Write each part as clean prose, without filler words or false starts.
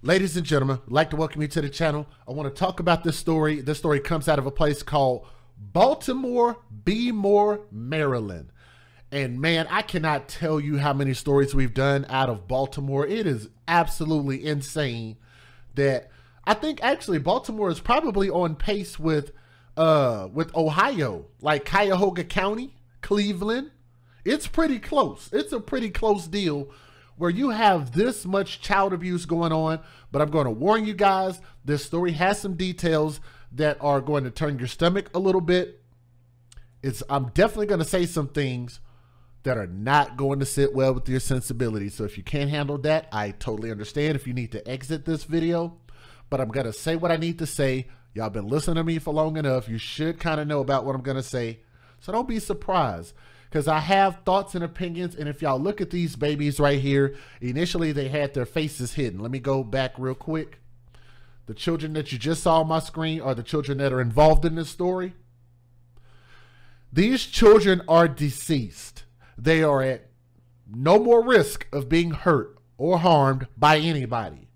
Ladies and gentlemen, I'd like to welcome you to the channel. I want to talk about this story. This story comes out of a place called Baltimore, Maryland. And man, I cannot tell you how many stories we've done out of Baltimore. It is absolutely insane that I think actually Baltimore is probably on pace with Ohio, like Cuyahoga County, Cleveland. It's pretty close. It's a pretty close deal where you have this much child abuse going on. But I'm going to warn you guys, this story has some details that are going to turn your stomach a little bit. I'm definitely going to say some things that are not going to sit well with your sensibilities. So if you can't handle that, I totally understand if you need to exit this video. But I'm going to say what I need to say. Y'all been listening to me for long enough. You should kind of know about what I'm going to say. So don't be surprised, because I have thoughts and opinions. And if y'all look at these babies right here, initially they had their faces hidden. Let me go back real quick. The children that you just saw on my screen are the children that are involved in this story. These children are deceased. They are at no more risk of being hurt or harmed by anybody.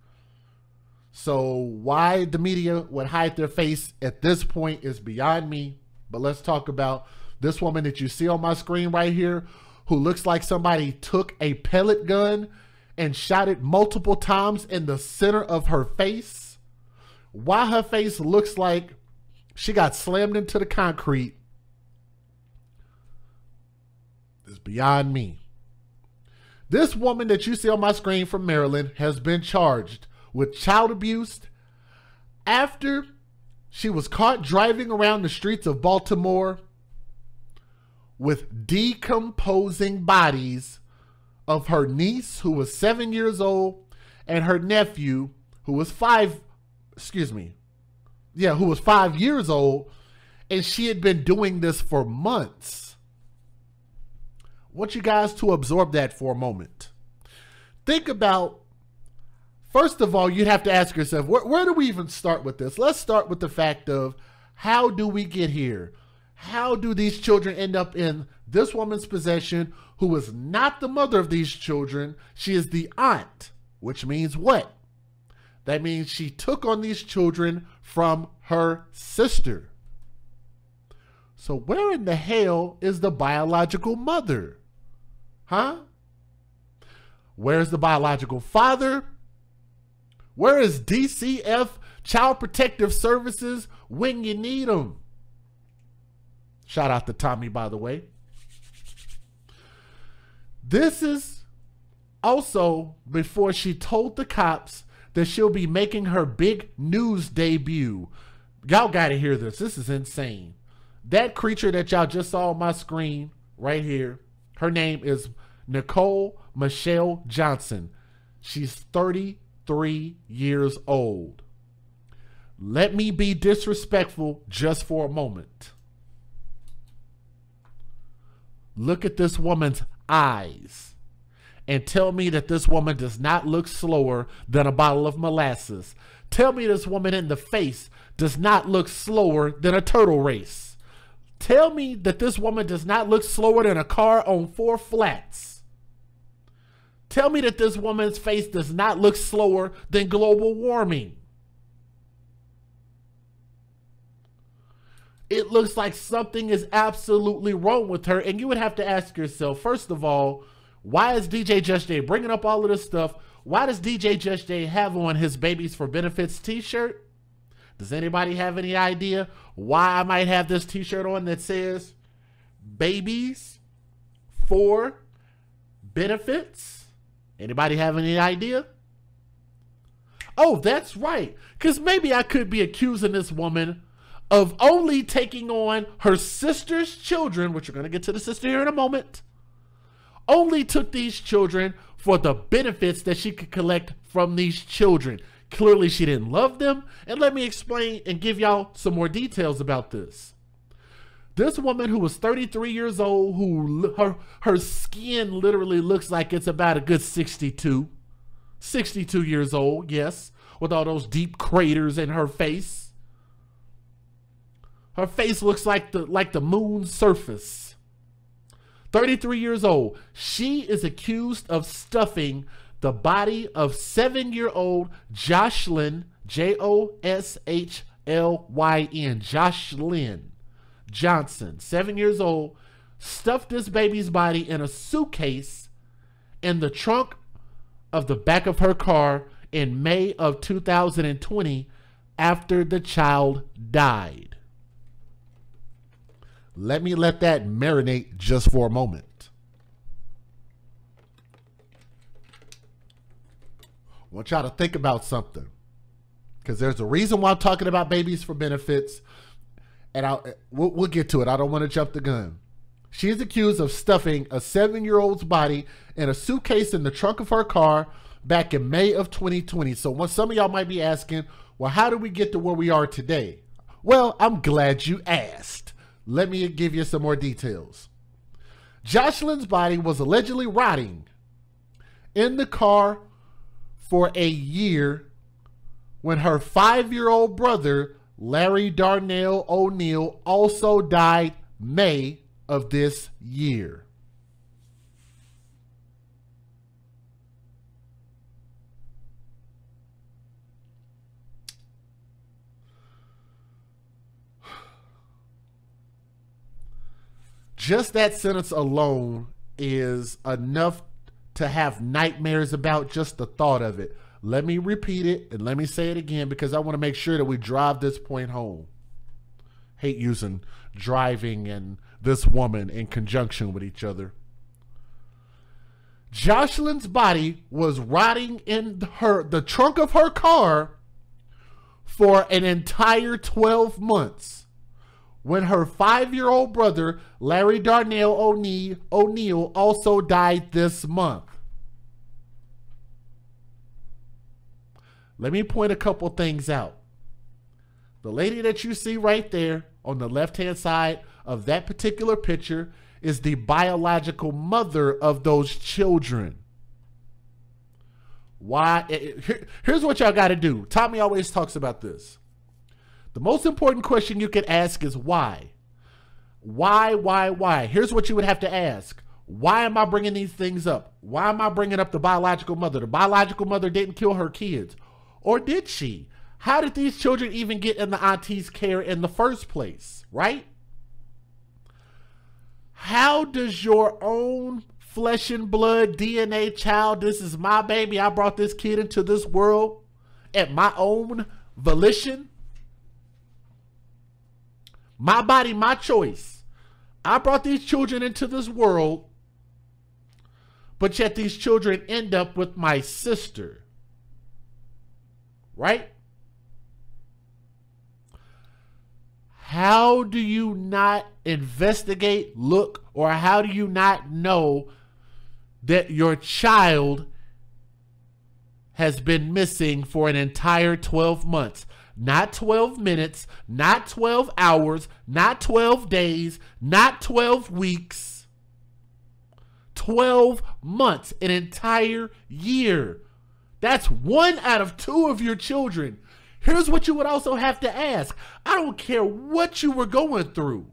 So why the media would hide their face at this point is beyond me. But let's talk about this woman that you see on my screen right here, who looks like somebody took a pellet gun and shot it multiple times in the center of her face. Why her face looks like she got slammed into the concrete is beyond me. This woman that you see on my screen from Maryland has been charged with child abuse after she was caught driving around the streets of Baltimore with decomposing bodies of her niece, who was 7 years old, and her nephew, who was 5 years old, and she had been doing this for months. I want you guys to absorb that for a moment. Think about, first of all, you'd have to ask yourself, where do we even start with this? Let's start with the fact of, how do we get here? How do these children end up in this woman's possession, who is not the mother of these children? She is the aunt, which means what? That means she took on these children from her sister. So where in the hell is the biological mother? Huh? Where's the biological father? Where is DCF, Child Protective Services, when you need them? Shout out to Tommy, by the way. This is also before she told the cops that she'll be making her big news debut. Y'all got to hear this. This is insane. That creature that y'all just saw on my screen right here, her name is Nicole Michelle Johnson. She's 33 years old. Let me be disrespectful just for a moment. Look at this woman's eyes and tell me that this woman does not look slower than a bottle of molasses. Tell me this woman in the face does not look slower than a turtle race. Tell me that this woman does not look slower than a car on 4 flats. Tell me that this woman's face does not look slower than global warming. It looks like something is absolutely wrong with her. And you would have to ask yourself, first of all, why is DJ Just Jay bringing up all of this stuff? Why does DJ Just Jay have on his Babies for Benefits t-shirt? Does anybody have any idea why I might have this t-shirt on that says Babies for Benefits? Anybody have any idea? Oh, that's right. Because maybe I could be accusing this woman of only taking on her sister's children, which we're going to get to the sister here in a moment, only took these children for the benefits that she could collect from these children. Clearly, she didn't love them. And let me explain and give y'all some more details about this. This woman, who was 33 years old, who her skin literally looks like it's about a good 62 years old, yes, with all those deep craters in her face. Her face looks like the moon's surface. 33 years old. She is accused of stuffing the body of 7-year-old Joshlyn, Joshlyn, Joshlyn Johnson, 7 years old, stuffed this baby's body in a suitcase in the trunk of the back of her car in May of 2020 after the child died. Let me let that marinate just for a moment. I want y'all to think about something, because there's a reason why I'm talking about babies for benefits, and we'll get to it. I don't want to jump the gun. She is accused of stuffing a 7-year-old's body in a suitcase in the trunk of her car back in May of 2020. So what some of y'all might be asking, well, how did we get to where we are today? Well, I'm glad you asked. Let me give you some more details. Joshlyn's body was allegedly rotting in the car for a year when her 5-year-old brother, Larry Darnell O'Neal, also died May of this year. Just that sentence alone is enough to have nightmares about, just the thought of it. Let me repeat it and let me say it again, because I want to make sure that we drive this point home. Hate using driving and this woman in conjunction with each other. Joshlyn's body was rotting in the trunk of her car for an entire 12 months when her 5-year-old brother, Larry Darnell O'Neal, also died this month. Let me point a couple things out. The lady that you see right there on the left-hand side of that particular picture is the biological mother of those children. Why? Here's what y'all got to do. Tommy always talks about this. The most important question you can ask is why? Why? Here's what you would have to ask. Why am I bringing these things up? Why am I bringing up the biological mother? The biological mother didn't kill her kids. Or did she? How did these children even get in the auntie's care in the first place, right? How does your own flesh and blood DNA child, this is my baby, I brought this kid into this world at my own volition? My body, my choice. I brought these children into this world, but yet these children end up with my sister. Right? How do you not investigate, look, or how do you not know that your child has been missing for an entire 12 months? Not 12 minutes, not 12 hours, not 12 days, not 12 weeks. 12 months, an entire year. That's 1 out of 2 of your children. Here's what you would also have to ask. I don't care what you were going through.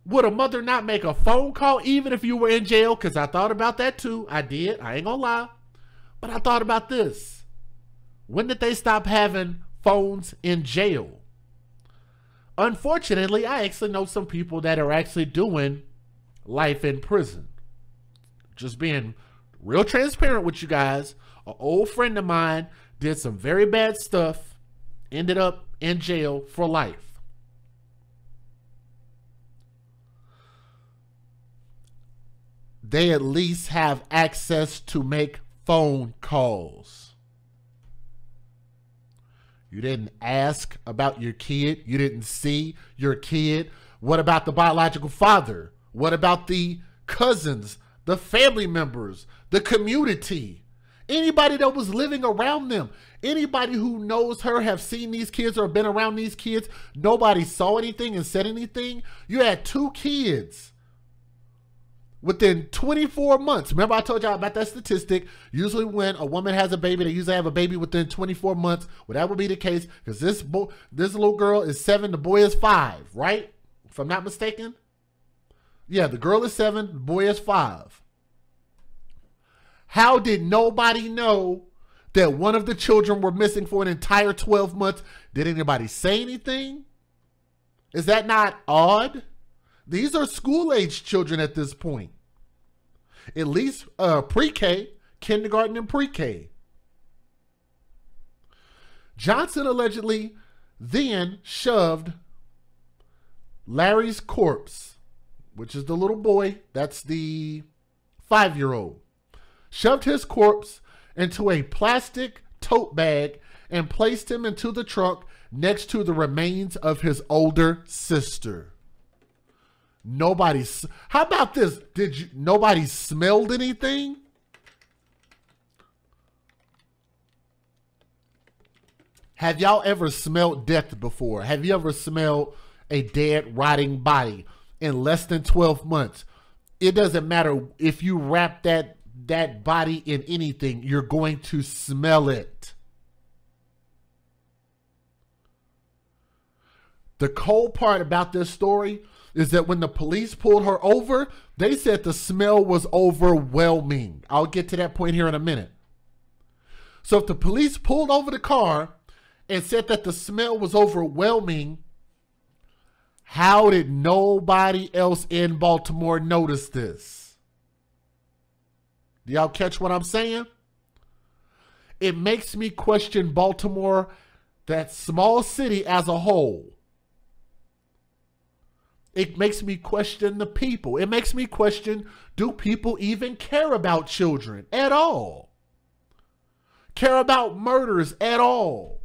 Would a mother not make a phone call even if you were in jail? Because I thought about that too. I did. I ain't gonna lie. But I thought about this. When did they stop having phones in jail? Unfortunately, I actually know some people that are actually doing life in prison. Just being real transparent with you guys. An old friend of mine did some very bad stuff, ended up in jail for life. They at least have access to make phone calls. You didn't ask about your kid. You didn't see your kid. What about the biological father? What about the cousins, the family members, the community? Anybody that was living around them, anybody who knows her, have seen these kids or been around these kids, nobody saw anything and said anything. You had 2 kids within 24 months. Remember I told y'all about that statistic. Usually when a woman has a baby, they usually have a baby within 24 months. Well, that would be the case because this little girl is 7, the boy is 5, right? If I'm not mistaken. Yeah, the girl is 7, the boy is 5. How did nobody know that one of the children were missing for an entire 12 months? Did anybody say anything? Is that not odd? These are school-age children at this point. At least pre-K, kindergarten and pre-K. Johnson allegedly then shoved Larry's corpse, which is the little boy, that's the 5-year-old, shoved his corpse into a plastic tote bag and placed him into the trunk next to the remains of his older sister. How about this? Nobody smelled anything? Have y'all ever smelled death before? Have you ever smelled a dead, rotting body in less than 12 months? It doesn't matter if you wrap that body in anything, you're going to smell it. The cold part about this story is that when the police pulled her over, they said the smell was overwhelming. I'll get to that point here in a minute. So if the police pulled over the car and said that the smell was overwhelming, how did nobody else in Baltimore notice this? Do y'all catch what I'm saying? It makes me question Baltimore, that small city as a whole. It makes me question the people. It makes me question, do people even care about children at all? Care about murders at all?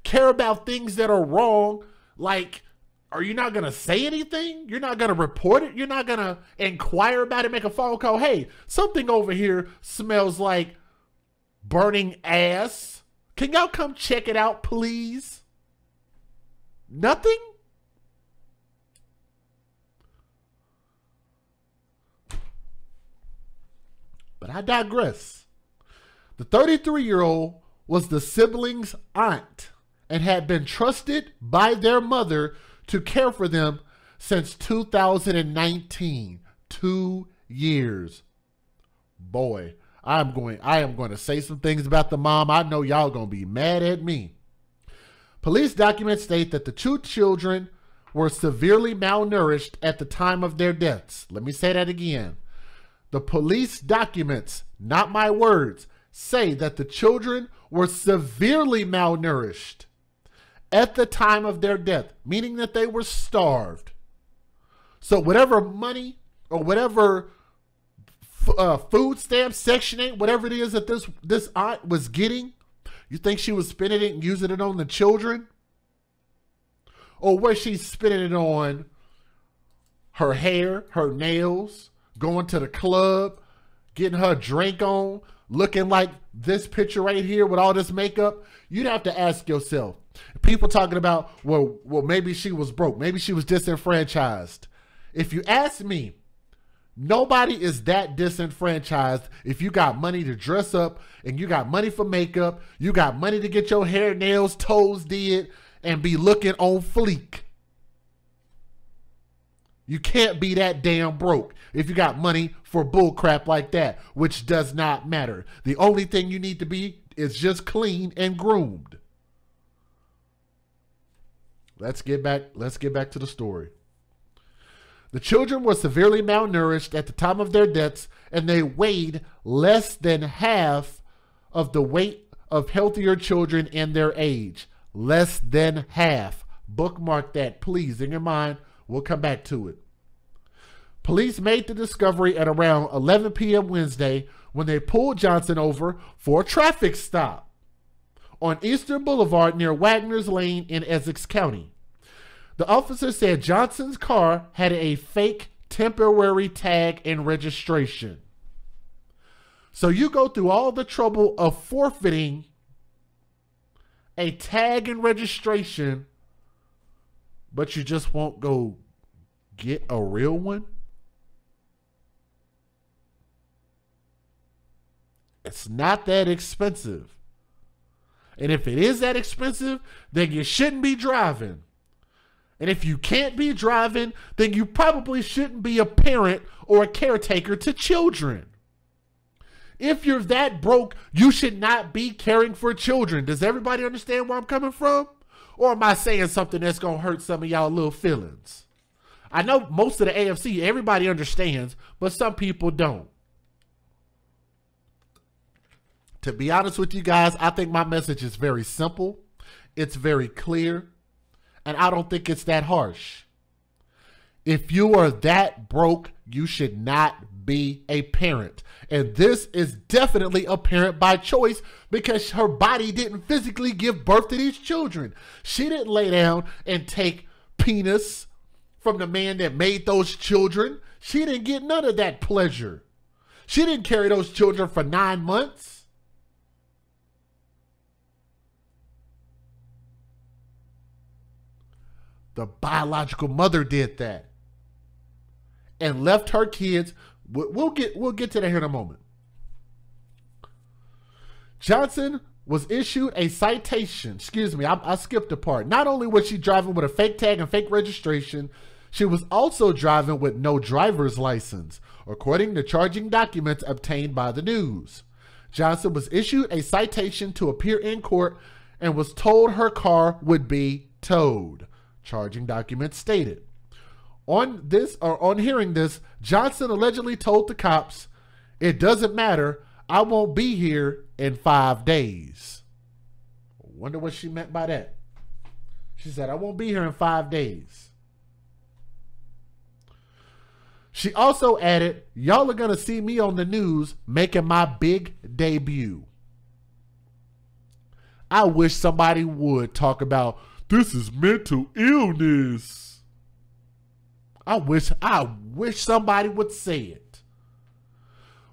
Care about things that are wrong? Like, are you not going to say anything? You're not going to report it? You're not going to inquire about it, make a phone call? Hey, something over here smells like burning ass. Can y'all come check it out, please? Nothing? But I digress. The 33-year-old was the siblings' aunt and had been trusted by their mother to care for them since 2019. 2 years. Boy, I am going to say some things about the mom. I know y'all going to be mad at me. Police documents state that the two children were severely malnourished at the time of their deaths. Let me say that again. The police documents, not my words, say that the children were severely malnourished at the time of their death, meaning that they were starved. So whatever money or whatever food stamp, Section 8, whatever it is that this aunt was getting, you think she was spending it and using it on the children? Or was she spending it on her hair, her nails, going to the club, getting her drink on, looking like this picture right here with all this makeup? You'd have to ask yourself. People talking about, well, maybe she was broke. Maybe she was disenfranchised. If you ask me, nobody is that disenfranchised if you got money to dress up and you got money for makeup, you got money to get your hair, nails, toes did, and be looking on fleek. You can't be that damn broke if you got money for bull crap like that, which does not matter. The only thing you need to be is just clean and groomed. Let's get back to the story. The children were severely malnourished at the time of their deaths, and they weighed less than half of the weight of healthier children in their age. Less than half. Bookmark that, please, in your mind. We'll come back to it. Police made the discovery at around 11 p.m. Wednesday when they pulled Johnson over for a traffic stop on Eastern Boulevard near Wagner's Lane in Essex County. The officer said Johnson's car had a fake temporary tag and registration. So you go through all the trouble of forfeiting a tag and registration, but you just won't go get a real one? It's not that expensive. And if it is that expensive, then you shouldn't be driving. And if you can't be driving, then you probably shouldn't be a parent or a caretaker to children. If you're that broke, you should not be caring for children. Does everybody understand where I'm coming from? Or am I saying something that's going to hurt some of y'all little feelings? I know most of the AFC, everybody understands, but some people don't. To be honest with you guys, I think my message is very simple. It's very clear. And I don't think it's that harsh. If you are that broke, you should not be a parent. And this is definitely a parent by choice because her body didn't physically give birth to these children. She didn't lay down and take penis from the man that made those children. She didn't get none of that pleasure. She didn't carry those children for 9 months. The biological mother did that and left her kids. We'll get to that here in a moment. Johnson was issued a citation. Excuse me, I skipped a part. Not only was she driving with a fake tag and fake registration, she was also driving with no driver's license, according to charging documents obtained by the news. Johnson was issued a citation to appear in court and was told her car would be towed. Charging documents stated. On hearing this, Johnson allegedly told the cops, "It doesn't matter. I won't be here in 5 days." I wonder what she meant by that. She said, "I won't be here in 5 days." She also added, "Y'all are going to see me on the news making my big debut." I wish somebody would talk about this is mental illness. I wish somebody would say it.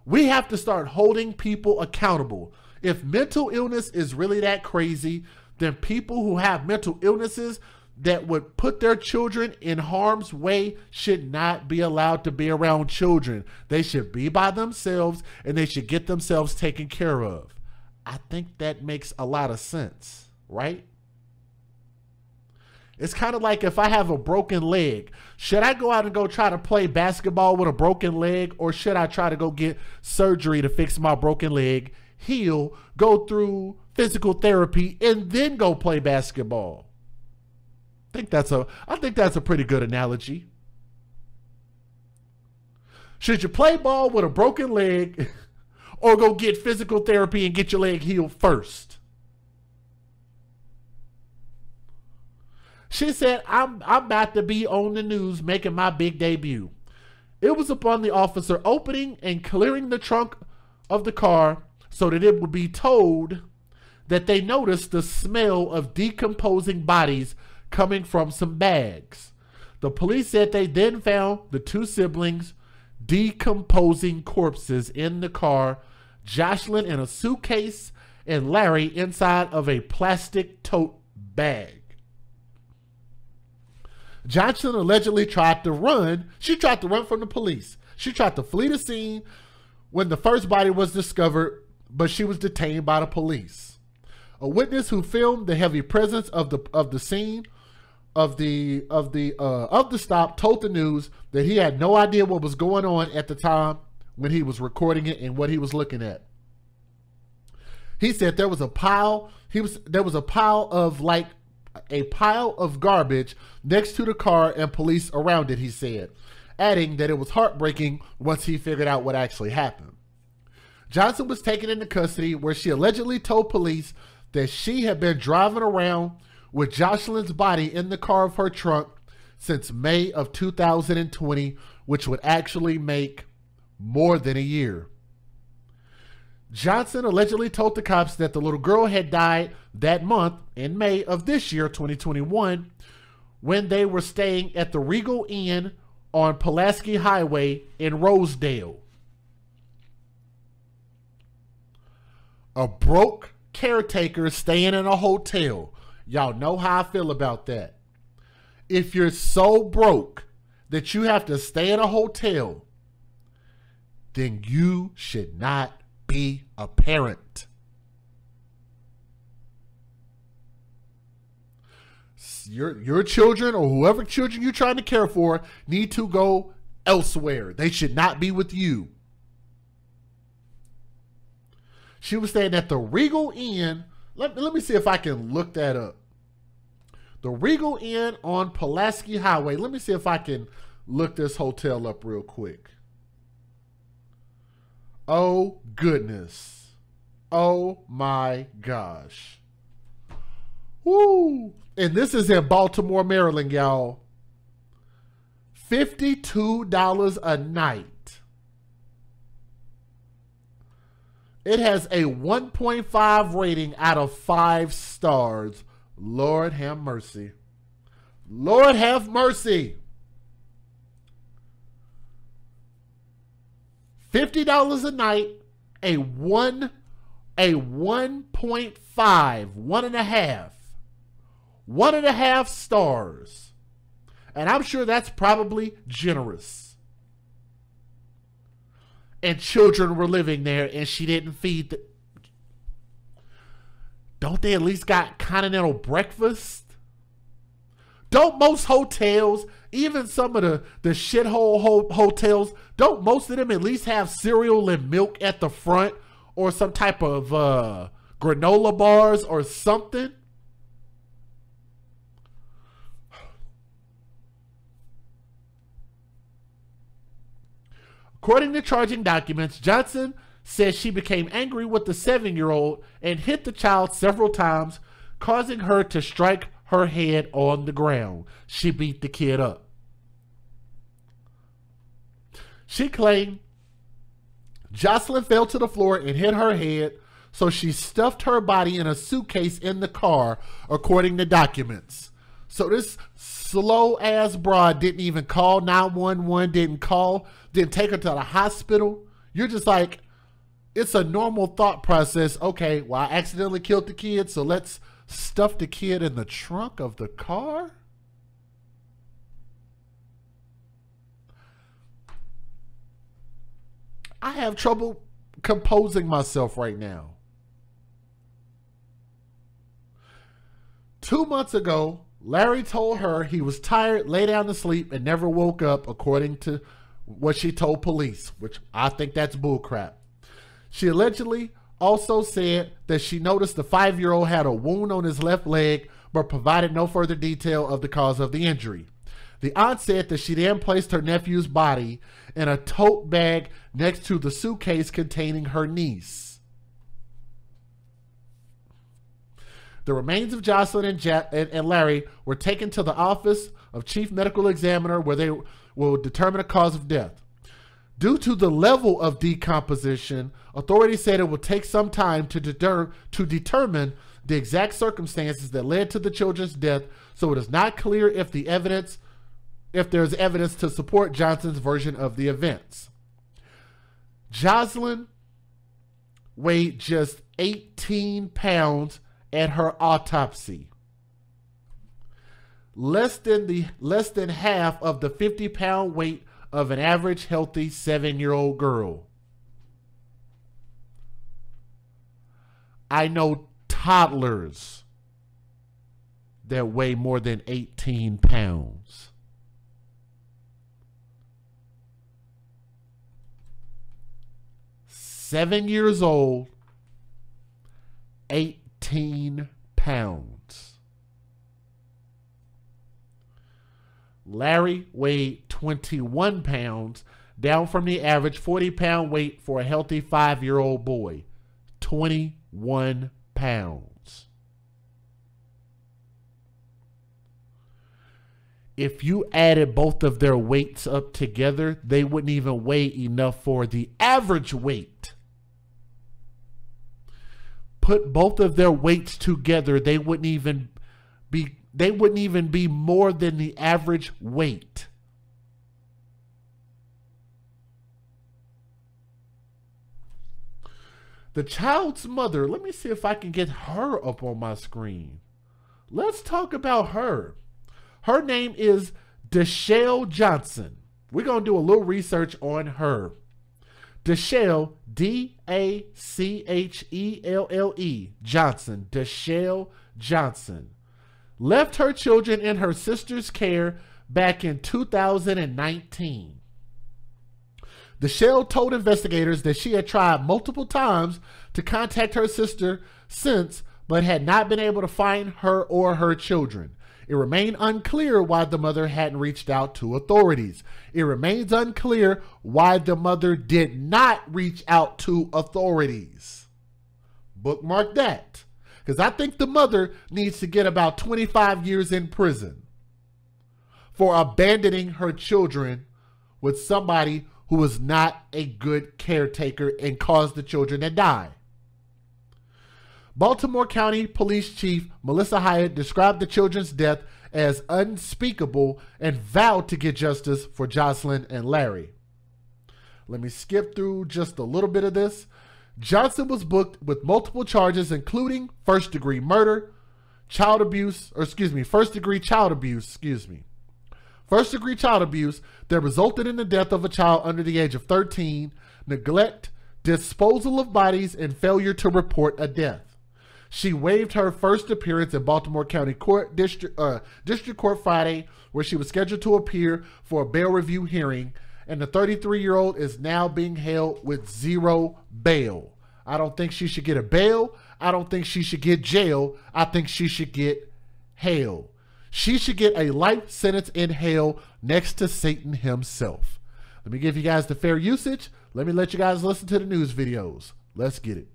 We have to start holding people accountable. If mental illness is really that crazy, then people who have mental illnesses that would put their children in harm's way should not be allowed to be around children. They should be by themselves and they should get themselves taken care of. I think that makes a lot of sense, right? It's kind of like if I have a broken leg, should I go out and go try to play basketball with a broken leg, or should I try to go get surgery to fix my broken leg, heal, go through physical therapy, and then go play basketball? I think that's a pretty good analogy. Should you play ball with a broken leg or go get physical therapy and get your leg healed first? She said, I'm about to be on the news making my big debut. It was upon the officer opening and clearing the trunk of the car so that it would be told that they noticed the smell of decomposing bodies coming from some bags. The police said they then found the two siblings decomposing corpses in the car, Jocelyn in a suitcase and Larry inside of a plastic tote bag. Johnson allegedly tried to run. She tried to run from the police. She tried to flee the scene when the first body was discovered, but she was detained by the police. A witness who filmed the heavy presence of the scene of the stop told the news that he had no idea what was going on at the time when he was recording it and what he was looking at. He said there was a pile. There was a pile of garbage next to the car and police around it, he said, adding that it was heartbreaking once he figured out what actually happened. Johnson was taken into custody, where she allegedly told police that she had been driving around with Jocelyn's body in the car of her trunk since May of 2020, which would actually make more than a year. Johnson allegedly told the cops that the little girl had died that month in May of this year, 2021, when they were staying at the Regal Inn on Pulaski Highway in Rosedale. A broke caretaker staying in a hotel. Y'all know how I feel about that. If you're so broke that you have to stay in a hotel, then you should not be a parent. Your children, or whoever children you're trying to care for, need to go elsewhere. They should not be with you. She was staying at the Regal Inn. Let me see if I can look that up. The Regal Inn on Pulaski Highway. Let me see if I can look this hotel up real quick. Oh, goodness. Oh, my gosh. Woo. And this is in Baltimore, Maryland, y'all. $52 a night. It has a 1.5 rating out of 5 stars. Lord have mercy. Lord have mercy. $50 a night, a 1.5, 1.5 stars. And I'm sure that's probably generous. And children were living there and she didn't feed the... Don't they at least got continental breakfast? Don't most hotels, even some of the shithole hotels, don't most of them at least have cereal and milk at the front or some type of granola bars or something? According to charging documents, Johnson says she became angry with the 7-year-old and hit the child several times, causing her to strike her head on the ground. She beat the kid up. She claimed Jocelyn fell to the floor and hit her head, so she stuffed her body in a suitcase in the car, according to documents. So this slow-ass broad didn't even call 911, didn't take her to the hospital. You're just like, it's a normal thought process. Okay, well, I accidentally killed the kid, so let's stuff the kid in the trunk of the car? I have trouble composing myself right now. 2 months ago, Larry told her he was tired, lay down to sleep, and never woke up, according to what she told police, which I think that's bullcrap. She allegedly also said that she noticed the 5-year-old had a wound on his left leg, but provided no further detail of the cause of the injury. The aunt said that she then placed her nephew's body in a tote bag next to the suitcase containing her niece. The remains of Jocelyn and Larry were taken to the office of Chief Medical Examiner, where they will determine a cause of death. Due to the level of decomposition, authorities said it will take some time to determine the exact circumstances that led to the children's death, so it is not clear if there's evidence to support Johnson's version of the events. Jocelyn weighed just 18 pounds at her autopsy. Less than half of the 50-pound weight of an average healthy 7-year-old girl. I know toddlers that weigh more than 18 pounds. Seven years old, 18 pounds. Larry weighed 21 pounds, down from the average 40-pound weight for a healthy 5-year-old boy. 21 pounds. If you added both of their weights up together, they wouldn't even weigh enough for the average weight. Put both of their weights together, they wouldn't even be more than the average weight. The child's mother, let me see if I can get her up on my screen. Let's talk about her. Her name is Dachelle Johnson. We're going to do a little research on her. Dachelle, D-A-C-H-E-L-L-E, Johnson, Dachelle Johnson, left her children in her sister's care back in 2019. The shell told investigators that she had tried multiple times to contact her sister since, but had not been able to find her or her children. It remained unclear why the mother hadn't reached out to authorities. It remains unclear why the mother did not reach out to authorities. Bookmark that, because I think the mother needs to get about 25 years in prison for abandoning her children with somebody who was not a good caretaker and caused the children to die. Baltimore County Police Chief Melissa Hyatt described the children's death as unspeakable and vowed to get justice for Jocelyn and Larry. Let me skip through just a little bit of this. Johnson was booked with multiple charges, including first-degree murder, first-degree child abuse that resulted in the death of a child under the age of 13, neglect, disposal of bodies, and failure to report a death. She waived her first appearance in Baltimore County District Court Friday, where she was scheduled to appear for a bail review hearing, and the 33-year-old is now being held with zero bail. I don't think she should get a bail. I don't think she should get jail. I think she should get hell. She should get a life sentence in hell next to Satan himself. Let me give you guys the fair usage. Let me let you guys listen to the news videos. Let's get it.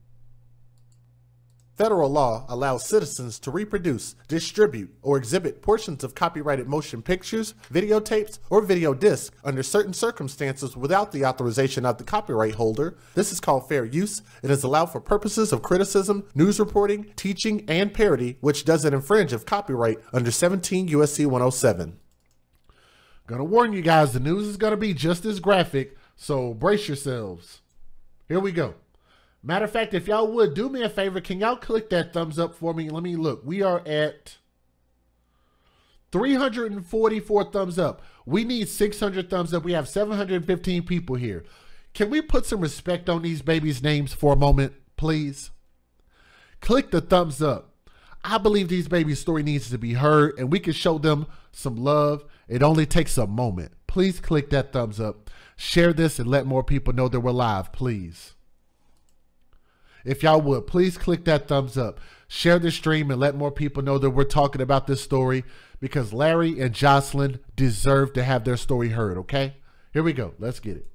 Federal law allows citizens to reproduce, distribute, or exhibit portions of copyrighted motion pictures, videotapes, or video discs under certain circumstances without the authorization of the copyright holder. This is called fair use. It is allowed for purposes of criticism, news reporting, teaching, and parody, which doesn't infringe of copyright under 17 U.S.C. 107. Gonna warn you guys, the news is gonna be just as graphic, so brace yourselves. Here we go. Matter of fact, if y'all would do me a favor, can y'all click that thumbs up for me? Let me look. We are at 344 thumbs up. We need 600 thumbs up. We have 715 people here. Can we put some respect on these babies' names for a moment, please? Click the thumbs up. I believe these babies' story needs to be heard, and we can show them some love. It only takes a moment. Please click that thumbs up. Share this and let more people know that we're live, please. If y'all would, please click that thumbs up. Share the stream and let more people know that we're talking about this story, because Larry and Jocelyn deserve to have their story heard, okay? Here we go. Let's get it.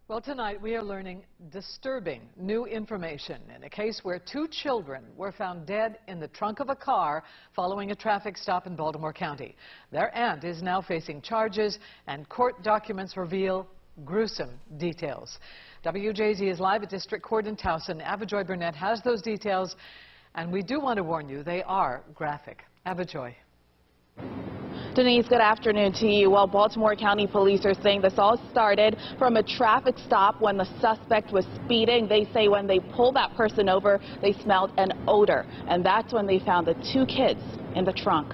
Well, tonight we are learning disturbing new information in a case where 2 children were found dead in the trunk of a car following a traffic stop in Baltimore County. Their aunt is now facing charges, and court documents reveal gruesome details. WJZ is live at District Court in Towson. Avajoy Burnett has those details, and we do want to warn you, they are graphic. Avajoy. Denise, good afternoon to you. Well, Baltimore County Police are saying this all started from a traffic stop when the suspect was speeding. They say when they pulled that person over, they smelled an odor, and that's when they found the 2 kids in the trunk.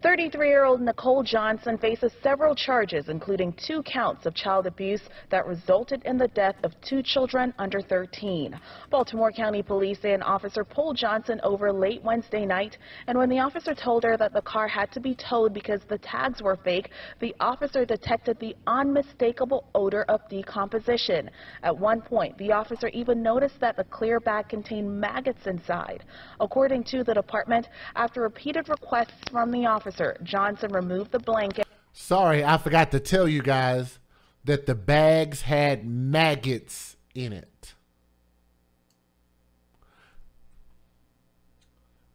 33-year-old Nicole Johnson faces several charges, including 2 counts of child abuse that resulted in the death of 2 children under 13. Baltimore County Police say an officer pulled Johnson over late Wednesday night, and when the officer told her that the car had to be towed because the tags were fake, the officer detected the unmistakable odor of decomposition. At one point, the officer even noticed that the clear bag contained maggots inside. According to the department, after repeated requests from the officer, Johnson removed the blanket. Sorry, I forgot to tell you guys that the bags had maggots in it.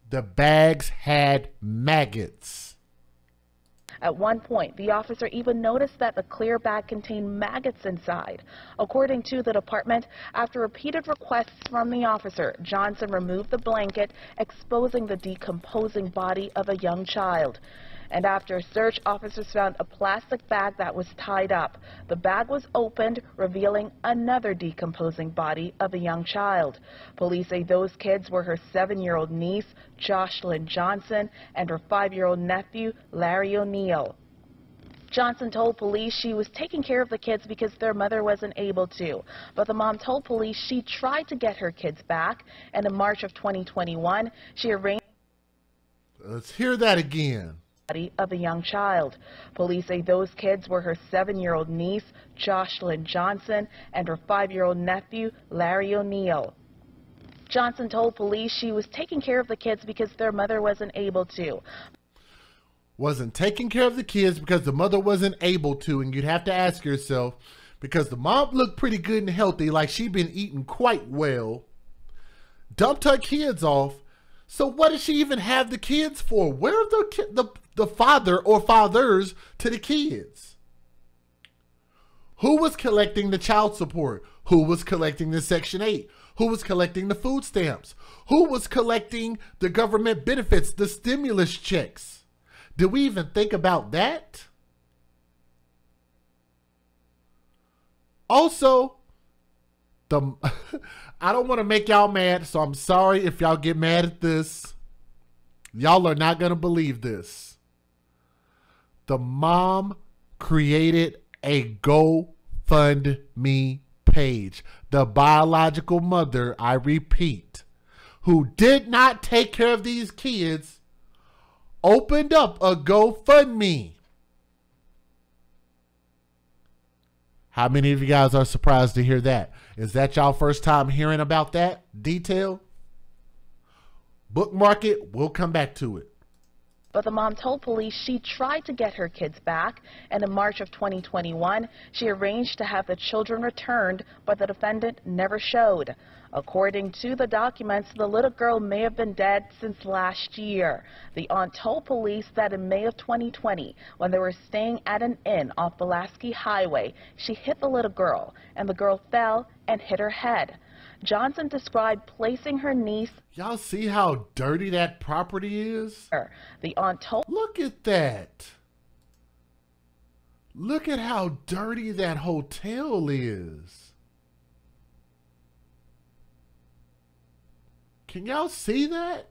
The bags had maggots. At one point, the officer even noticed that the clear bag contained maggots inside. According to the department, after repeated requests from the officer, Johnson removed the blanket, exposing the decomposing body of a young child. And after a search, officers found a plastic bag that was tied up. The bag was opened, revealing another decomposing body of a young child. Police say those kids were her 7-year-old niece, Jocelyn Johnson, and her 5-year-old nephew, Larry O'Neill. Johnson told police she was taking care of the kids because their mother wasn't able to. But the mom told police she tried to get her kids back, and in March of 2021, she arranged... Let's hear that again. body of a young child. Police say those kids were her 7-year-old niece, Jocelyn Johnson, and her 5-year-old nephew, Larry O'Neill. Johnson told police she was taking care of the kids because their mother wasn't able to. Wasn't taking care of the kids because the mother wasn't able to, and you'd have to ask yourself, because the mom looked pretty good and healthy, like she'd been eating quite well, dumped her kids off. So what does she even have the kids for? Where are the father or fathers to the kids? Who was collecting the child support? Who was collecting the Section 8? Who was collecting the food stamps? Who was collecting the government benefits, the stimulus checks? Did we even think about that? Also, I don't want to make y'all mad, so I'm sorry if y'all get mad at this. Y'all are not going to believe this. The mom created a GoFundMe page. The biological mother, I repeat, who did not take care of these kids, opened up a GoFundMe. How many of you guys are surprised to hear that? Is that y'all first time hearing about that detail? Bookmark it. We'll come back to it. But the mom told police she tried to get her kids back, and in March of 2021, she arranged to have the children returned, but the defendant never showed. According to the documents, the little girl may have been dead since last year. The aunt told police that in May of 2020, when they were staying at an inn off Pulaski Highway, she hit the little girl, and the girl fell and hit her head. Johnson described placing her niece. Y'all see how dirty that property is? The aunt told. Look at that. Look at how dirty that hotel is. Can y'all see that?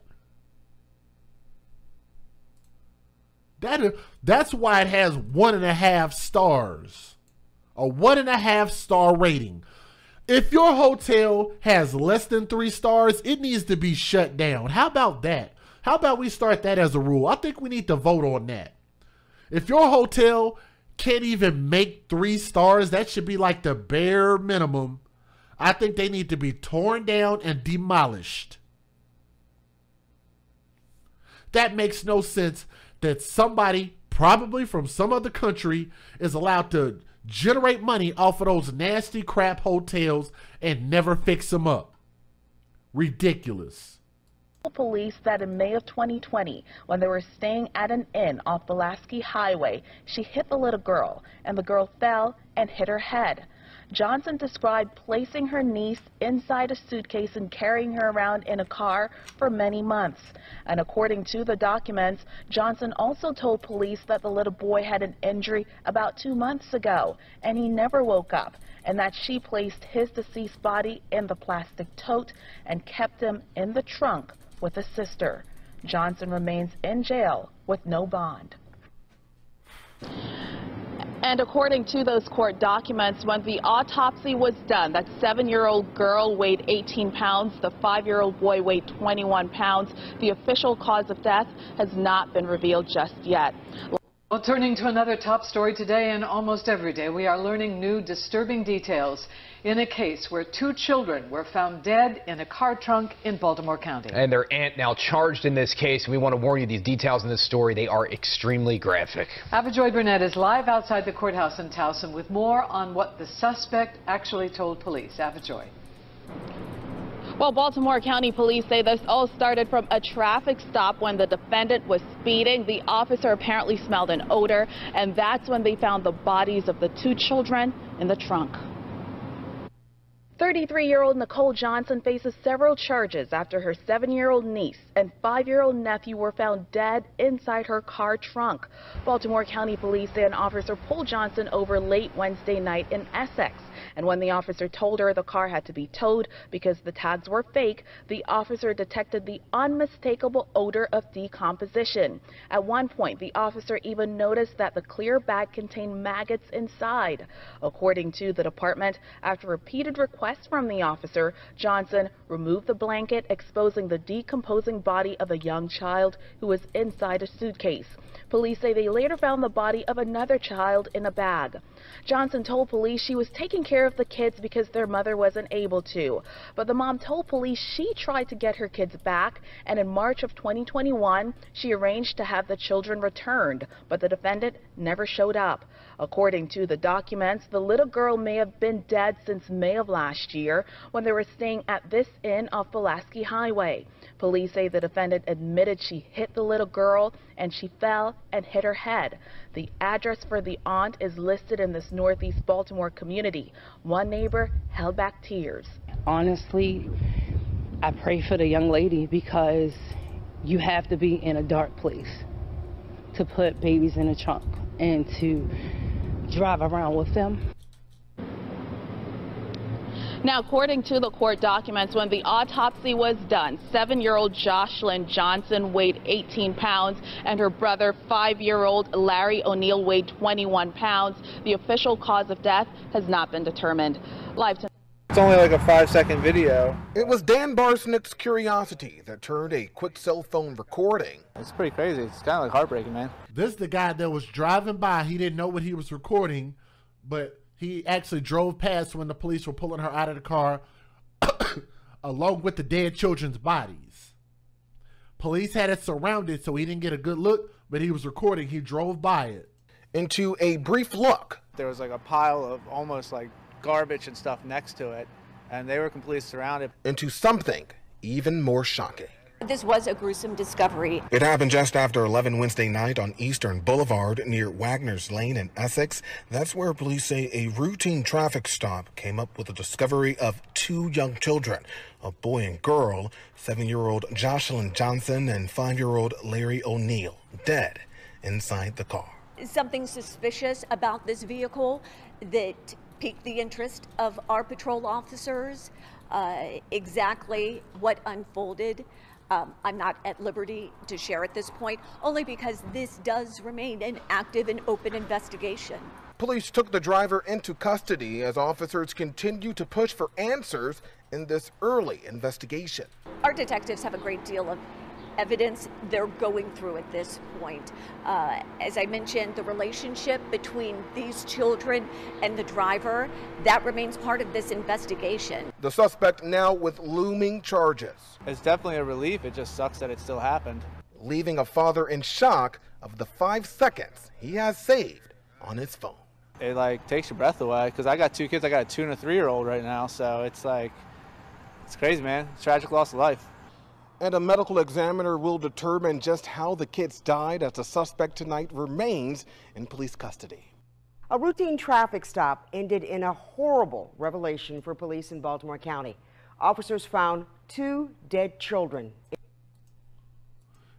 That's why it has 1.5 stars. A 1.5 star rating. If your hotel has less than 3 stars, it needs to be shut down. How about that? How about we start that as a rule? I think we need to vote on that. If your hotel can't even make 3 stars, that should be like the bare minimum. I think they need to be torn down and demolished. That makes no sense that somebody, probably from some other country, is allowed to generate money off of those nasty crap hotels and never fix them up. Ridiculous. Police that in May of 2020, when they were staying at an inn off Pulaski Highway, she hit the little girl, and the girl fell and hit her head. Johnson described placing her niece inside a suitcase and carrying her around in a car for many months. And according to the documents, Johnson also told police that the little boy had an injury about 2 months ago, and he never woke up, and that she placed his deceased body in the plastic tote and kept him in the trunk with his sister. Johnson remains in jail with no bond. And according to those court documents, when the autopsy was done, that 7-year-old girl weighed 18 pounds, the 5-year-old boy weighed 21 pounds. The official cause of death has not been revealed just yet. Well, turning to another top story today, and almost every day, we are learning new disturbing details in a case where 2 children were found dead in a car trunk in Baltimore County. And their aunt now charged in this case. We want to warn you, these details in this story, they are extremely graphic. Avajoy Burnett is live outside the courthouse in Towson with more on what the suspect actually told police. Avajoy. Well, Baltimore County Police say this all started from a traffic stop when the defendant was speeding. The officer apparently smelled an odor, and that's when they found the bodies of the 2 children in the trunk. 33-year-old Nicole Johnson faces several charges after her 7-year-old niece and 5-year-old nephew were found dead inside her car trunk. Baltimore County Police say an officer pulled Johnson over late Wednesday night in Essex. And when the officer told her the car had to be towed because the tags were fake, the officer detected the unmistakable odor of decomposition. At one point, the officer even noticed that the clear bag contained maggots inside. According to the department, after repeated requests from the officer, Johnson removed the blanket, exposing the decomposing body of a young child who was inside a suitcase. Police say they later found the body of another child in a bag. Johnson told police she was taking care of the kids because their mother wasn't able to. But the mom told police she tried to get her kids back, and in March of 2021, she arranged to have the children returned, but the defendant never showed up. According to the documents, the little girl may have been dead since May of last year when they were staying at this inn off Pulaski Highway. Police say the defendant admitted she hit the little girl and she fell and hit her head. The address for the aunt is listed in this Northeast Baltimore community. One neighbor held back tears. Honestly, I pray for the young lady because you have to be in a dark place to put babies in a trunk and to drive around with them. Now, according to the court documents, when the autopsy was done, 7-year-old Jocelyn Johnson weighed 18 pounds and her brother, 5-year-old Larry O'Neill, weighed 21 pounds. The official cause of death has not been determined. Live tonight. It's only like a 5-second video. It was Dan Barsnick's curiosity that turned a quick cell phone recording. It's pretty crazy. It's kind of like heartbreaking, man. This is the guy that was driving by. He didn't know what he was recording, but he actually drove past when the police were pulling her out of the car along with the dead children's bodies. Police had it surrounded, so he didn't get a good look, but he was recording. He drove by it. Into a brief look. There was like a pile of almost like garbage and stuff next to it, and they were completely surrounded. Into something even more shocking. This was a gruesome discovery. It happened just after 11 Wednesday night on Eastern Boulevard near Wagner's Lane in Essex. That's where police say a routine traffic stop came up with the discovery of 2 young children, a boy and girl, 7-year-old Jocelyn Johnson and 5-year-old Larry O'Neill, dead inside the car. Something suspicious about this vehicle that piqued the interest of our patrol officers. Exactly what unfolded, I'm not at liberty to share at this point, only because this does remain an active and open investigation. Police took the driver into custody as officers continue to push for answers in this early investigation. Our detectives have a great deal of evidence they're going through at this point. As I mentioned, the relationship between these children and the driver, that remains part of this investigation. The suspect now with looming charges. It's definitely a relief. It just sucks that it still happened. Leaving a father in shock of the 5 seconds he has saved on his phone. It like takes your breath away, because I got 2 kids. I got a 2- and a 3-year-old right now, so it's like, it's crazy, man. Tragic loss of life. And a medical examiner will determine just how the kids died, as the suspect tonight remains in police custody. A routine traffic stop ended in a horrible revelation for police in Baltimore County. Officers found 2 dead children.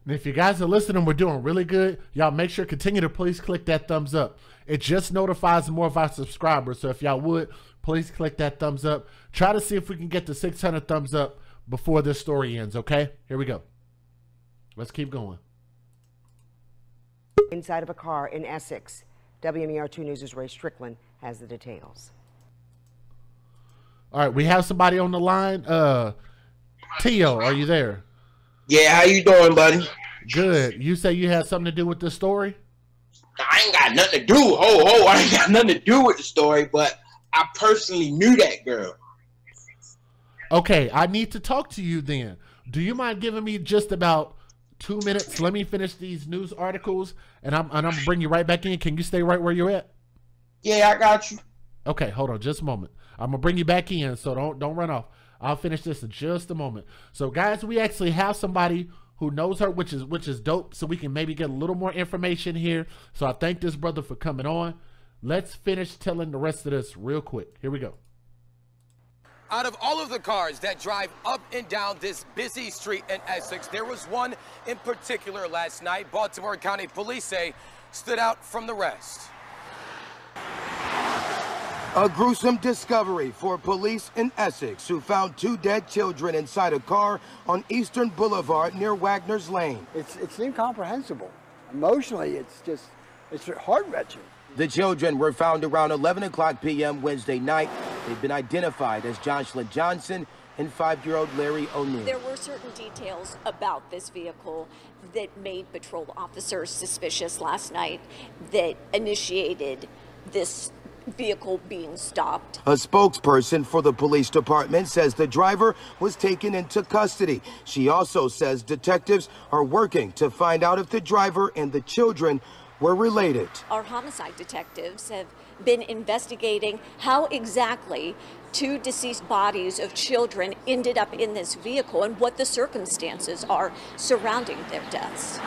And if you guys are listening, we're doing really good. Y'all make sure continue to please click that thumbs up. It just notifies more of our subscribers. So if y'all would, please click that thumbs up. Try to see if we can get to 600 thumbs up before this story ends, okay? Here we go. Let's keep going. Inside of a car in Essex. WMER2 News' Ray Strickland has the details. All right, we have somebody on the line. Tio, are you there? Yeah, how you doing, buddy? Good. You say you had something to do with this story? I ain't got nothing to do. I ain't got nothing to do with the story, but I personally knew that girl. Okay, I need to talk to you then. Do you mind giving me just about 2 minutes? Let me finish these news articles, and I'm gonna bring you right back in. Can you stay right where you're at? Yeah, I got you. Okay, hold on just a moment. I'm gonna bring you back in, so don't run off. I'll finish this in just a moment. So guys, we actually have somebody who knows her, which is dope, so we can maybe get a little more information here. So I thank this brother for coming on. Let's finish telling the rest of this real quick. Here we go. Out of all of the cars that drive up and down this busy street in Essex, there was one in particular last night, Baltimore County Police say, stood out from the rest. A gruesome discovery for police in Essex, who found 2 dead children inside a car on Eastern Boulevard near Wagner's Lane. It's incomprehensible. Emotionally, it's heart-wrenching. The children were found around 11 o'clock p.m. Wednesday night. They've been identified as Jocelyn Johnson and 5-year-old Larry O'Neill. There were certain details about this vehicle that made patrol officers suspicious last night that initiated this vehicle being stopped. A spokesperson for the police department says the driver was taken into custody. She also says detectives are working to find out if the driver and the children were related. Our homicide detectives have been investigating how exactly 2 deceased bodies of children ended up in this vehicle and what the circumstances are surrounding their deaths.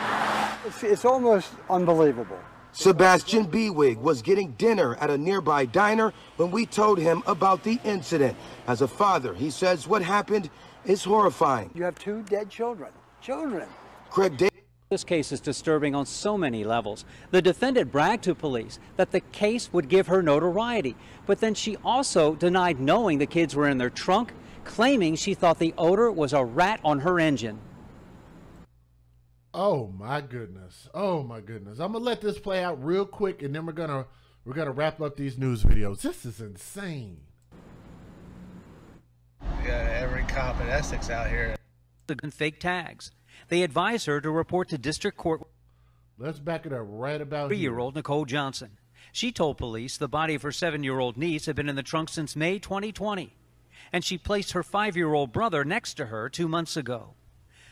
It's almost unbelievable. Sebastian Bewig was getting dinner at a nearby diner when we told him about the incident. As a father, he says what happened is horrifying. You have 2 dead children. Craig Davis. This case is disturbing on so many levels. The defendant bragged to police that the case would give her notoriety, but then she also denied knowing the kids were in their trunk, claiming she thought the odor was a rat on her engine. Oh my goodness. Oh my goodness. I'm gonna let this play out real quick, and then we're gonna wrap up these news videos. This is insane. We got every cop in Essex out here. The fake tags. They advise her to report to district court. Let's back it up right about here. 3-year-old Nicole Johnson. She told police the body of her 7-year-old niece had been in the trunk since May 2020, and she placed her 5-year-old brother next to her 2 months ago.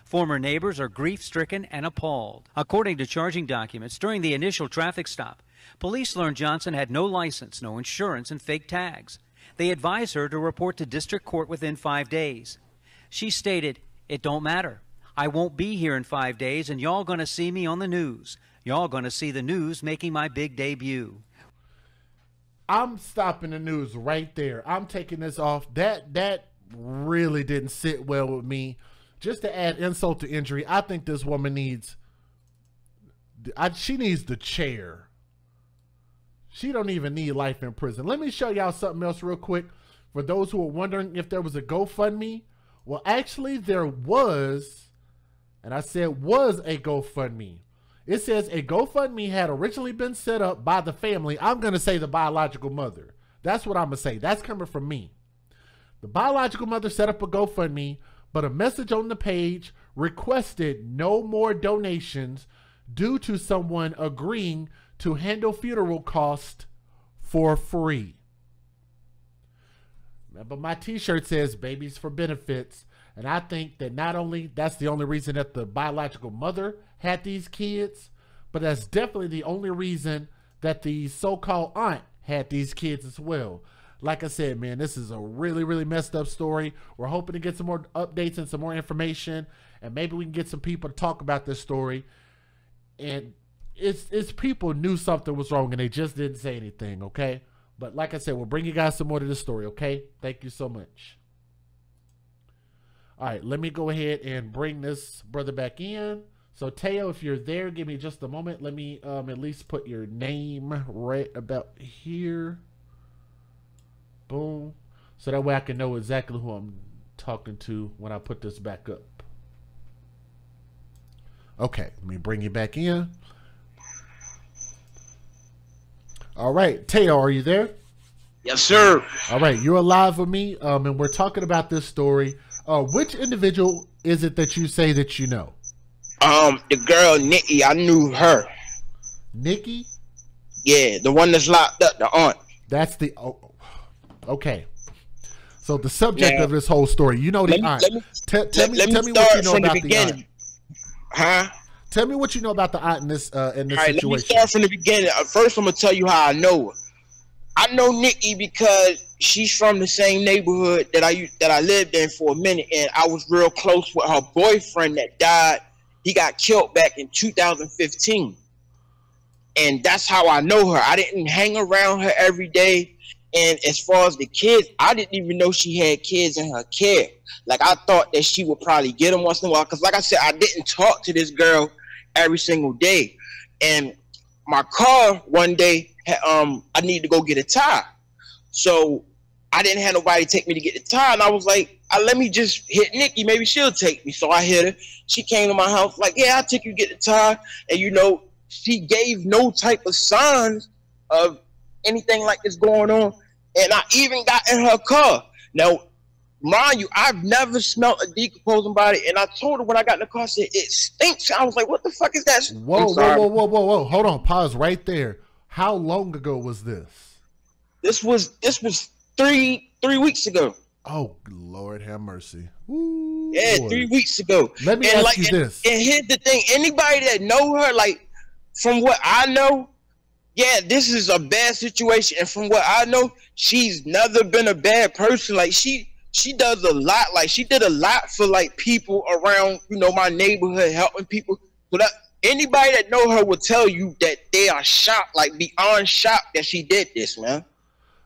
Former neighbors are grief-stricken and appalled. According to charging documents, during the initial traffic stop, police learned Johnson had no license, no insurance, and fake tags. They advised her to report to district court within 5 days. She stated, "It don't matter. I won't be here in 5 days, and y'all gonna see me on the news. Y'all gonna see the news making my big debut." I'm stopping the news right there. I'm taking this off. That really didn't sit well with me. Just to add insult to injury, I think this woman needs, she needs the chair. She don't even need life in prison. Let me show y'all something else real quick. For those who are wondering if there was a GoFundMe, well, actually there was, and I said was a GoFundMe. It says a GoFundMe had originally been set up by the family. I'm going to say the biological mother. That's what I'm going to say. That's coming from me. The biological mother set up a GoFundMe, but a message on the page requested no more donations due to someone agreeing to handle funeral costs for free. Remember, my t-shirt says babies for benefits, and I think that not only that's the only reason that the biological mother had these kids, but that's definitely the only reason that the so-called aunt had these kids as well. Like I said, man, this is a really, really messed up story. We're hoping to get some more updates and some more information, and maybe we can get some people to talk about this story. And it's people knew something was wrong and they just didn't say anything, okay? But like I said, we'll bring you guys some more to this story, okay? Thank you so much. All right, let me go ahead and bring this brother back in. So Teo, if you're there, give me just a moment. Let me at least put your name right about here. Boom. So that way I can know exactly who I'm talking to when I put this back up. Okay, let me bring you back in. All right, Teo, are you there? Yes, sir. All right, you're live with me, and we're talking about this story. Which individual is it that you say that you know? The girl Nikki, I knew her. Nikki? Yeah, the one that's locked up, the aunt. That's the okay. So the subject of this whole story, you know the aunt. Tell me what you know about the aunt. Huh? Tell me what you know about the aunt in this situation. Let me start from the beginning. First, I'm gonna tell you how I know her. I know Nikki because she's from the same neighborhood that I lived in for a minute, and I was real close with her boyfriend that died. He got killed back in 2015, and that's how I know her. I didn't hang around her every day, and as far as the kids, I didn't even know she had kids in her care. Like, I thought that she would probably get them once in a while, because like I said, I didn't talk to this girl every single day. And my car one day, I needed to go get a tire, so I didn't have nobody take me to get the tire, and I was like, let me just hit Nikki, maybe she'll take me. So I hit her. She came to my house like, yeah, I'll take you to get the tire. And you know, she gave no type of signs of anything like this going on. And I even got in her car. Now, mind you, I've never smelled a decomposing body, and I told her when I got in the car, I said, it stinks. I was like, what the fuck is that? Whoa. Hold on, pause right there. How long ago was this? This was 3 weeks ago. Oh, Lord have mercy. Ooh, yeah, Lord. 3 weeks ago. Let me ask you this. And here's the thing, anybody that know her, like, from what I know, yeah, this is a bad situation. And from what I know, she's never been a bad person. Like, she does a lot. Like, she did a lot for, like, people around, you know, my neighborhood, helping people. So that anybody that know her will tell you that they are shocked, like, beyond shocked that she did this, man.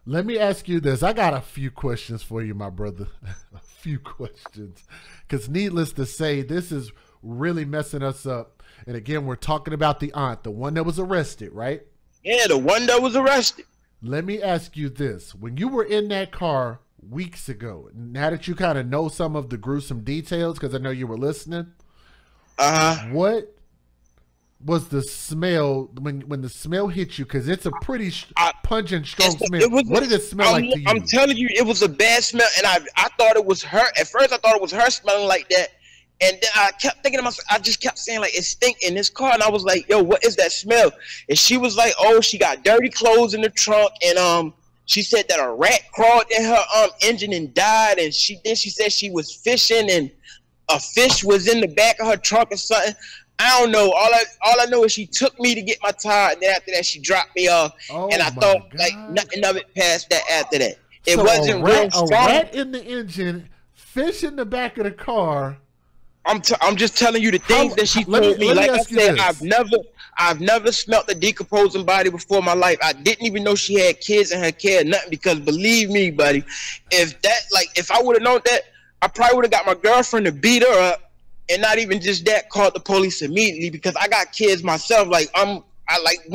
Let me ask you this. I got a few questions for you, my brother. A few questions. Because needless to say, this is really messing us up. And again, we're talking about the aunt, the one that was arrested, right? Yeah, the one that was arrested. Let me ask you this. When you were in that car weeks ago, now that you kind of know some of the gruesome details, because I know you were listening, what was the smell when the smell hit you? Because it's a pretty pungent, strong smell. What did it smell like to you? I'm telling you, it was a bad smell, and I thought it was her. At first, I thought it was her smelling like that, and then I kept thinking to myself, I just kept saying, like, it stink in this car, and I was like, yo, what is that smell? And she was like, oh, she got dirty clothes in the trunk, and she said that a rat crawled in her engine and died, and she said she was fishing, and a fish was in the back of her trunk or something. I don't know. All I know is she took me to get my tire, and then after that she dropped me off. Oh, and I thought like nothing of it past that after that. It wasn't real strong. A rat in the engine, fish in the back of the car. I'm just telling you the things that she told me. Like I said, I've never smelt a decomposing body before in my life. I didn't even know she had kids in her care, nothing, because believe me, buddy, if I would have known that, I probably would have got my girlfriend to beat her up. And not even just that, called the police immediately, because I got kids myself. Like when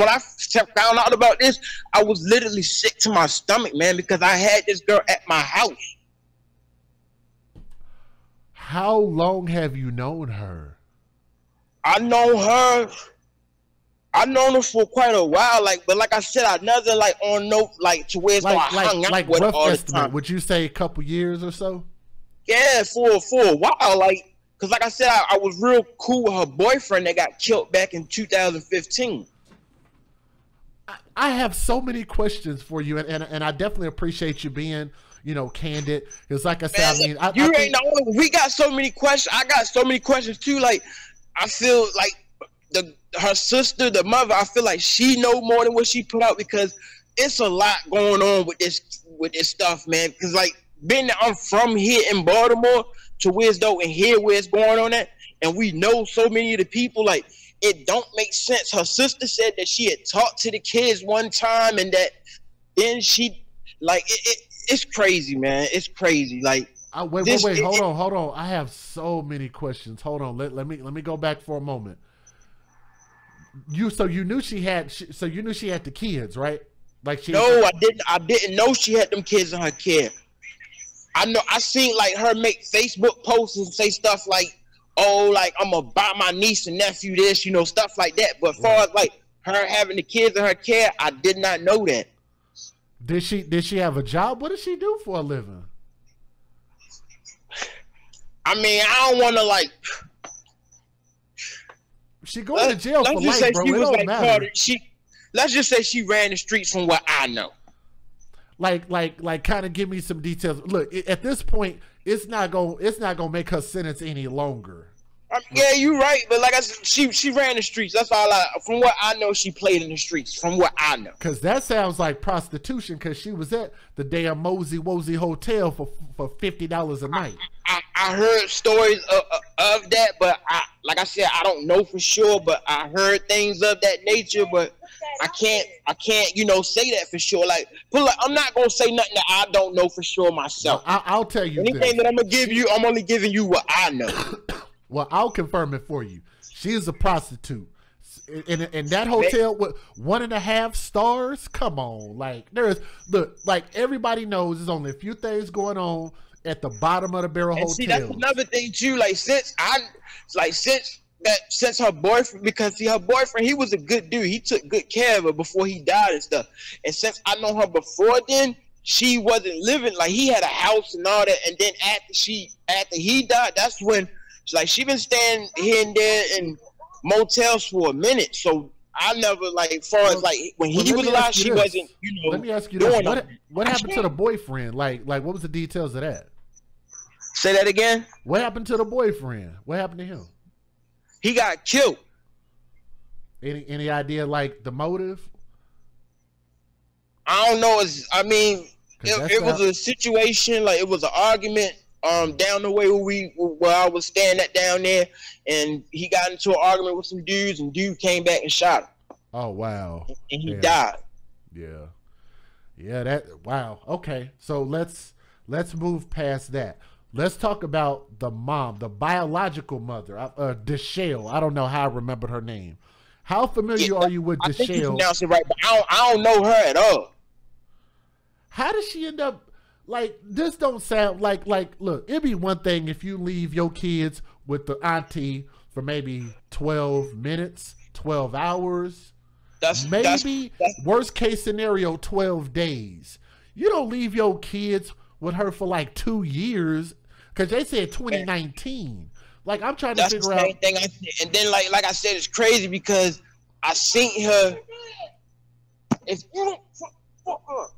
I found out about this, I was literally sick to my stomach, man, because I had this girl at my house. How long have you known her? I've known her for quite a while. But like I said, I never on no to where it's hung out with rough all the estimate, time. would you say a couple years or so? Yeah, for a while, because like I said, I was real cool with her boyfriend that got killed back in 2015. I have so many questions for you, and I definitely appreciate you being, candid. Because like I said, man, you ain't the only. We got so many questions. I got so many questions too. Like, I feel like her sister, the mother, I feel like she know more than what she put out, because it's a lot going on with this stuff, man. Because being that I'm from here in Baltimore, to where it's though and hear where it's going on at, and we know so many of the people, it don't make sense. Her sister said that she had talked to the kids one time, and that then she it's crazy, man. It's crazy. Wait, hold on. I have so many questions. Hold on. Let me go back for a moment. So you knew she had the kids, right? No, I didn't know she had them kids in her care. I seen her make Facebook posts and say stuff like, oh, I'm gonna buy my niece and nephew this, stuff like that. But as far as her having the kids in her care, I did not know that. Did she have a job? What does she do for a living? I mean, I don't want to she going to jail for life, bro. It don't matter. Let's just say she ran the streets from what I know. Kind of give me some details. Look, at this point, it's not gonna make her sentence any longer. Yeah, you're right, but like I said, she ran the streets. That's all from what I know, she played in the streets. From what I know, because that sounds like prostitution. Because she was at the damn Mosey Wozy Hotel for $50 a night. I heard stories of that, but like I said, I don't know for sure. But I heard things of that nature, but I can't say that for sure. I'm not gonna say nothing that I don't know for sure myself. I'll tell you anything that I'm gonna give you. I'm only giving you what I know. Well, I'll confirm it for you. She is a prostitute. In that hotel with 1.5 stars. Come on, everybody knows there's only a few things going on at the bottom of the barrel hotel. See, that's another thing too. Since her boyfriend, because her boyfriend, he was a good dude. He took good care of her before he died and stuff. And since I know her before then, she wasn't living, like he had a house and all that, and then after he died, that's when like she been staying here and there in motels for a minute. So I never, like, as far as like when he was alive, she wasn't, you know. Let me ask you this: what happened to the boyfriend? Like what was the details of that? Say that again. What happened to the boyfriend? What happened to him? He got killed. Any idea, like, the motive? I don't know. I mean, it was a situation, like it was an argument down the way where I was staying at down there, and he got into an argument with some dudes, and dude came back and shot him. Oh wow! And he died. Yeah. Wow. Okay, so let's move past that. Let's talk about the mom, the biological mother, Deshelle. I don't know how I remembered her name. How familiar are you with Deshelle? I think you pronounced it right, but I don't know her at all. How did she end up, like, this don't sound like, look, it'd be one thing if you leave your kids with the auntie for maybe 12 minutes, 12 hours, maybe worst case scenario, 12 days. You don't leave your kids with her for like 2 years, because they said 2019. Like, I'm trying to figure out. That's the same thing I said. And then, like I said, it's crazy because I seen her. If you don't fuck up.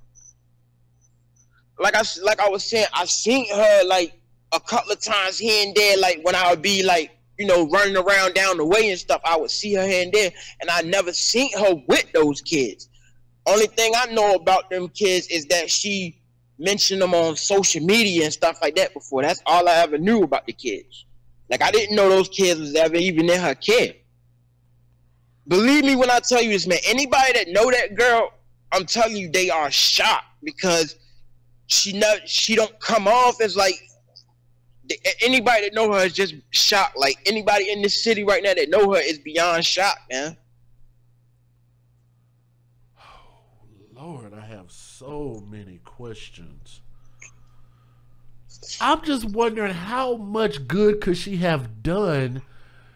Like I was saying, I seen her like a couple of times here and there. Like when I would be like, you know, running around down the way and stuff, I would see her here and there, and I never seen her with those kids. Only thing I know about them kids is that she mentioned them on social media and stuff like that before. That's all I ever knew about the kids. Like, I didn't know those kids was ever even in her care. Believe me when I tell you this, man. Anybody that know that girl, I'm telling you, they are shocked because she don't come off as like, anybody that know her is just shocked. Like, anybody in this city right now that know her is beyond shocked, man. Oh, Lord, I have so many questions. I'm just wondering how much good could she have done,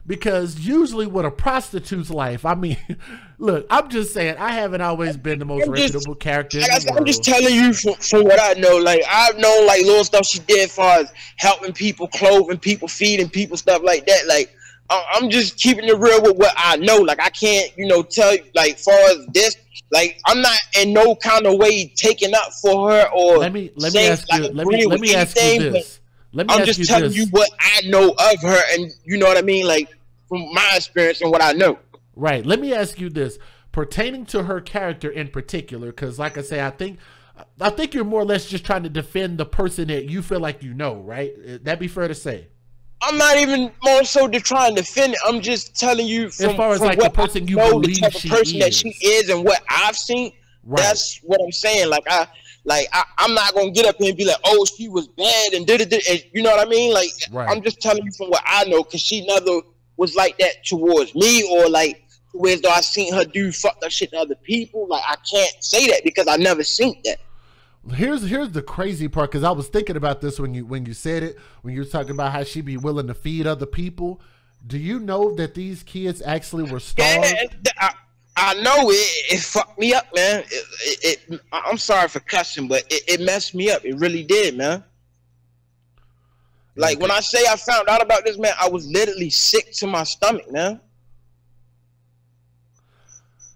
because usually with a prostitute's life, I mean, look, I'm just saying, I haven't always been the most reputable character in the world. I'm just telling you from what I know. Like, I've known like little stuff she did as far as helping people, clothing people, feeding people, stuff like that. Like, I'm just keeping it real with what I know. Like, I can't, you know, tell you, like, as far as this, like, I'm not in no kind of way taking up for her or let me ask you this. I'm just telling you what I know of her, and you know what I mean, like, from my experience and what I know. Right. Let me ask you this, pertaining to her character in particular, because like I say, I think you're more or less just trying to defend the person that you feel like you know, right? That'd be fair to say. I'm not even more so to try and defend it. I'm just telling you from, as far as like the person you believe she is, the type of person that she is, and what I've seen. Right. That's what I'm saying. Like I'm not gonna get up here and be like, oh, she was bad and did it, and you know what I mean? Like, right. I'm just telling you from what I know, because she never was like that towards me, or like whereas though I seen her do fucked up shit to other people. Like, I can't say that because I never seen that. Here's the crazy part, because I was thinking about this when you said it, when you were talking about how she'd be willing to feed other people. Do you know that these kids actually were starved? Yeah, I know it fucked me up, man. I'm sorry for cussing, but it messed me up. It really did, man. Like, when I say I found out about this, man, I was literally sick to my stomach, man.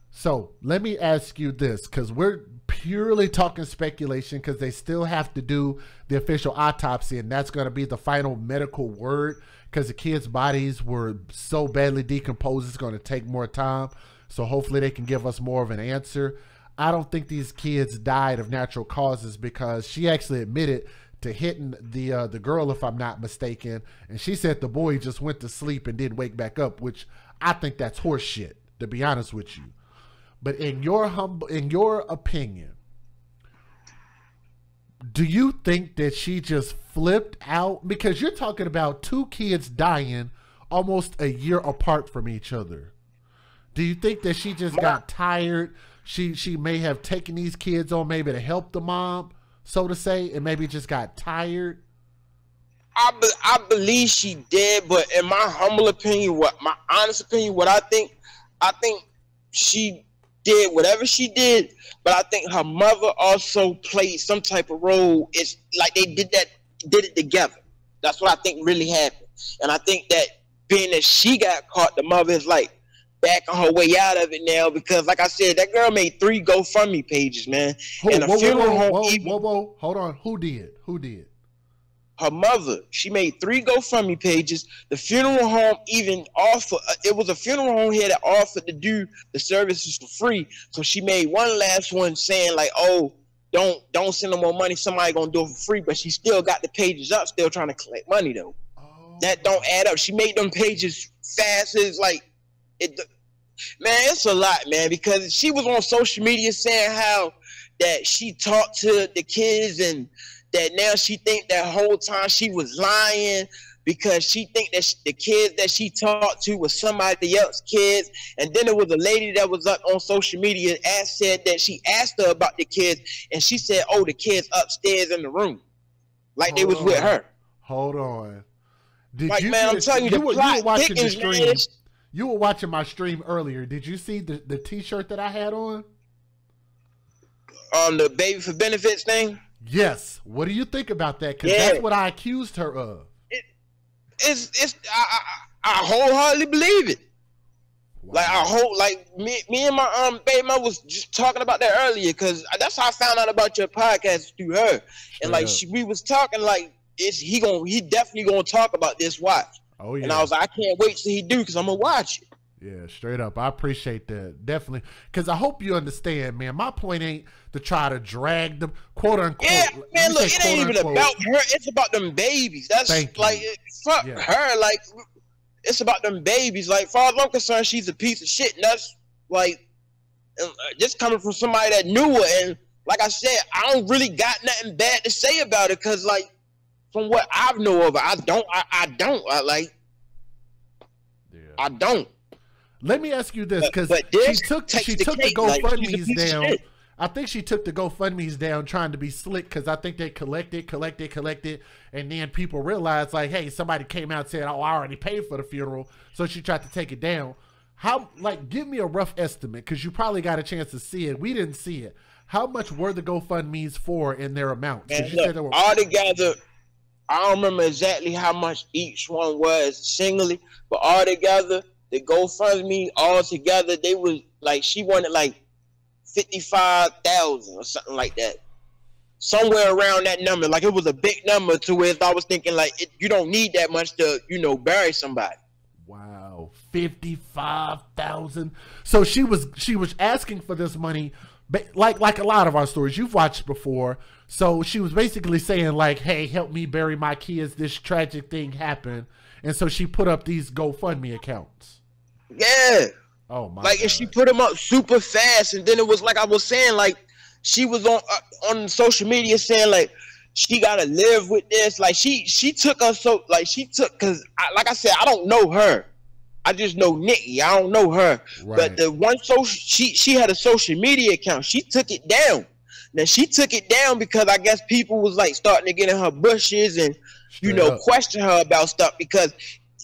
So let me ask you this, because we're purely talking speculation, because they still have to do the official autopsy, and that's going to be the final medical word, because the kids' bodies were so badly decomposed, it's going to take more time. So hopefully they can give us more of an answer. I don't think these kids died of natural causes, because she actually admitted to hitting the girl, if I'm not mistaken, and she said the boy just went to sleep and didn't wake back up, which I think that's horse shit, to be honest with you. But in your opinion, do you think that she just flipped out? Because you're talking about two kids dying almost a year apart from each other. Do you think that she just got tired? She may have taken these kids on maybe to help the mom, so to say, and maybe just got tired? I believe she did, but in my humble opinion, my honest opinion, what I think she did whatever she did, but I think her mother also played some type of role. It's like they did it together. That's what I think really happened. And I think that being that she got caught, the mother is like backing her way out of it now, because like I said, that girl made 3 GoFundMe pages, man. And a funeral home. Hold on. Who did? Her mother. She made 3 GoFundMe pages. The funeral home even offered, it was a funeral home here that offered to do the services for free. So she made one last one saying like, oh, don't send them more money, somebody gonna do it for free. But she still got the pages up, still trying to collect money though. That don't add up. She made them pages fast as like it. Man, it's a lot, man, because she was on social media saying how that she talked to the kids and that now she think that whole time she was lying because she think that the kids that she talked to was somebody else's kids. And then there was a lady that was up on social media said that she asked her about the kids and she said, oh, the kids upstairs in the room. Like they was with her. Hold on. Like, man, I'm telling you, you were watching the stream. You were watching my stream earlier. Did you see the t-shirt that I had on? On the baby for benefits thing? Yes. What do you think about that? Because that's what I accused her of. I wholeheartedly believe it. Wow. Like me and my baby mother was just talking about that earlier, because that's how I found out about your podcast through her. And like we was talking like he definitely gonna talk about this. Watch. Oh yeah. And I was like, I can't wait till he do, because I'm gonna watch it. Yeah, straight up. I appreciate that. Definitely. Because I hope you understand, man. My point ain't to try to drag them, quote unquote. Yeah, man, look, it ain't even about her. It's about them babies. That's like, fuck her. Like, it's about them babies. Like, far as I'm concerned, she's a piece of shit. And that's like, just coming from somebody that knew her. And like I said, I don't really got nothing bad to say about it, because, like, from what I know of her, I don't. Let me ask you this, because she took the GoFundMe's down. I think she took the GoFundMe's down trying to be slick, because I think they collected, and then people realized like, hey, somebody came out and said, oh, I already paid for the funeral, so she tried to take it down. How, like, give me a rough estimate, because you probably got a chance to see it. We didn't see it. How much were the GoFundMe's for in their amount? And look, all together, I don't remember exactly how much each one was singly, but all together, the GoFundMe all together, they was like, she wanted like 55,000 or something like that, somewhere around that number. Like, it was a big number to where I was thinking like, you don't need that much to, you know, bury somebody. Wow, 55,000. So she was asking for this money, like a lot of our stories you've watched before. So she was basically saying like, hey, help me bury my kids. This tragic thing happened. And so she put up these GoFundMe accounts. Yeah. Oh my. Like, and she put them up super fast, and then it was like I was saying, like, she was on social media saying like she gotta live with this. Like she took us because like I said, I don't know her. I just know Nikki. I don't know her. Right. But the one she had a social media account. She took it down. Now she took it down because I guess people was like starting to get in her bushes and question her about stuff, because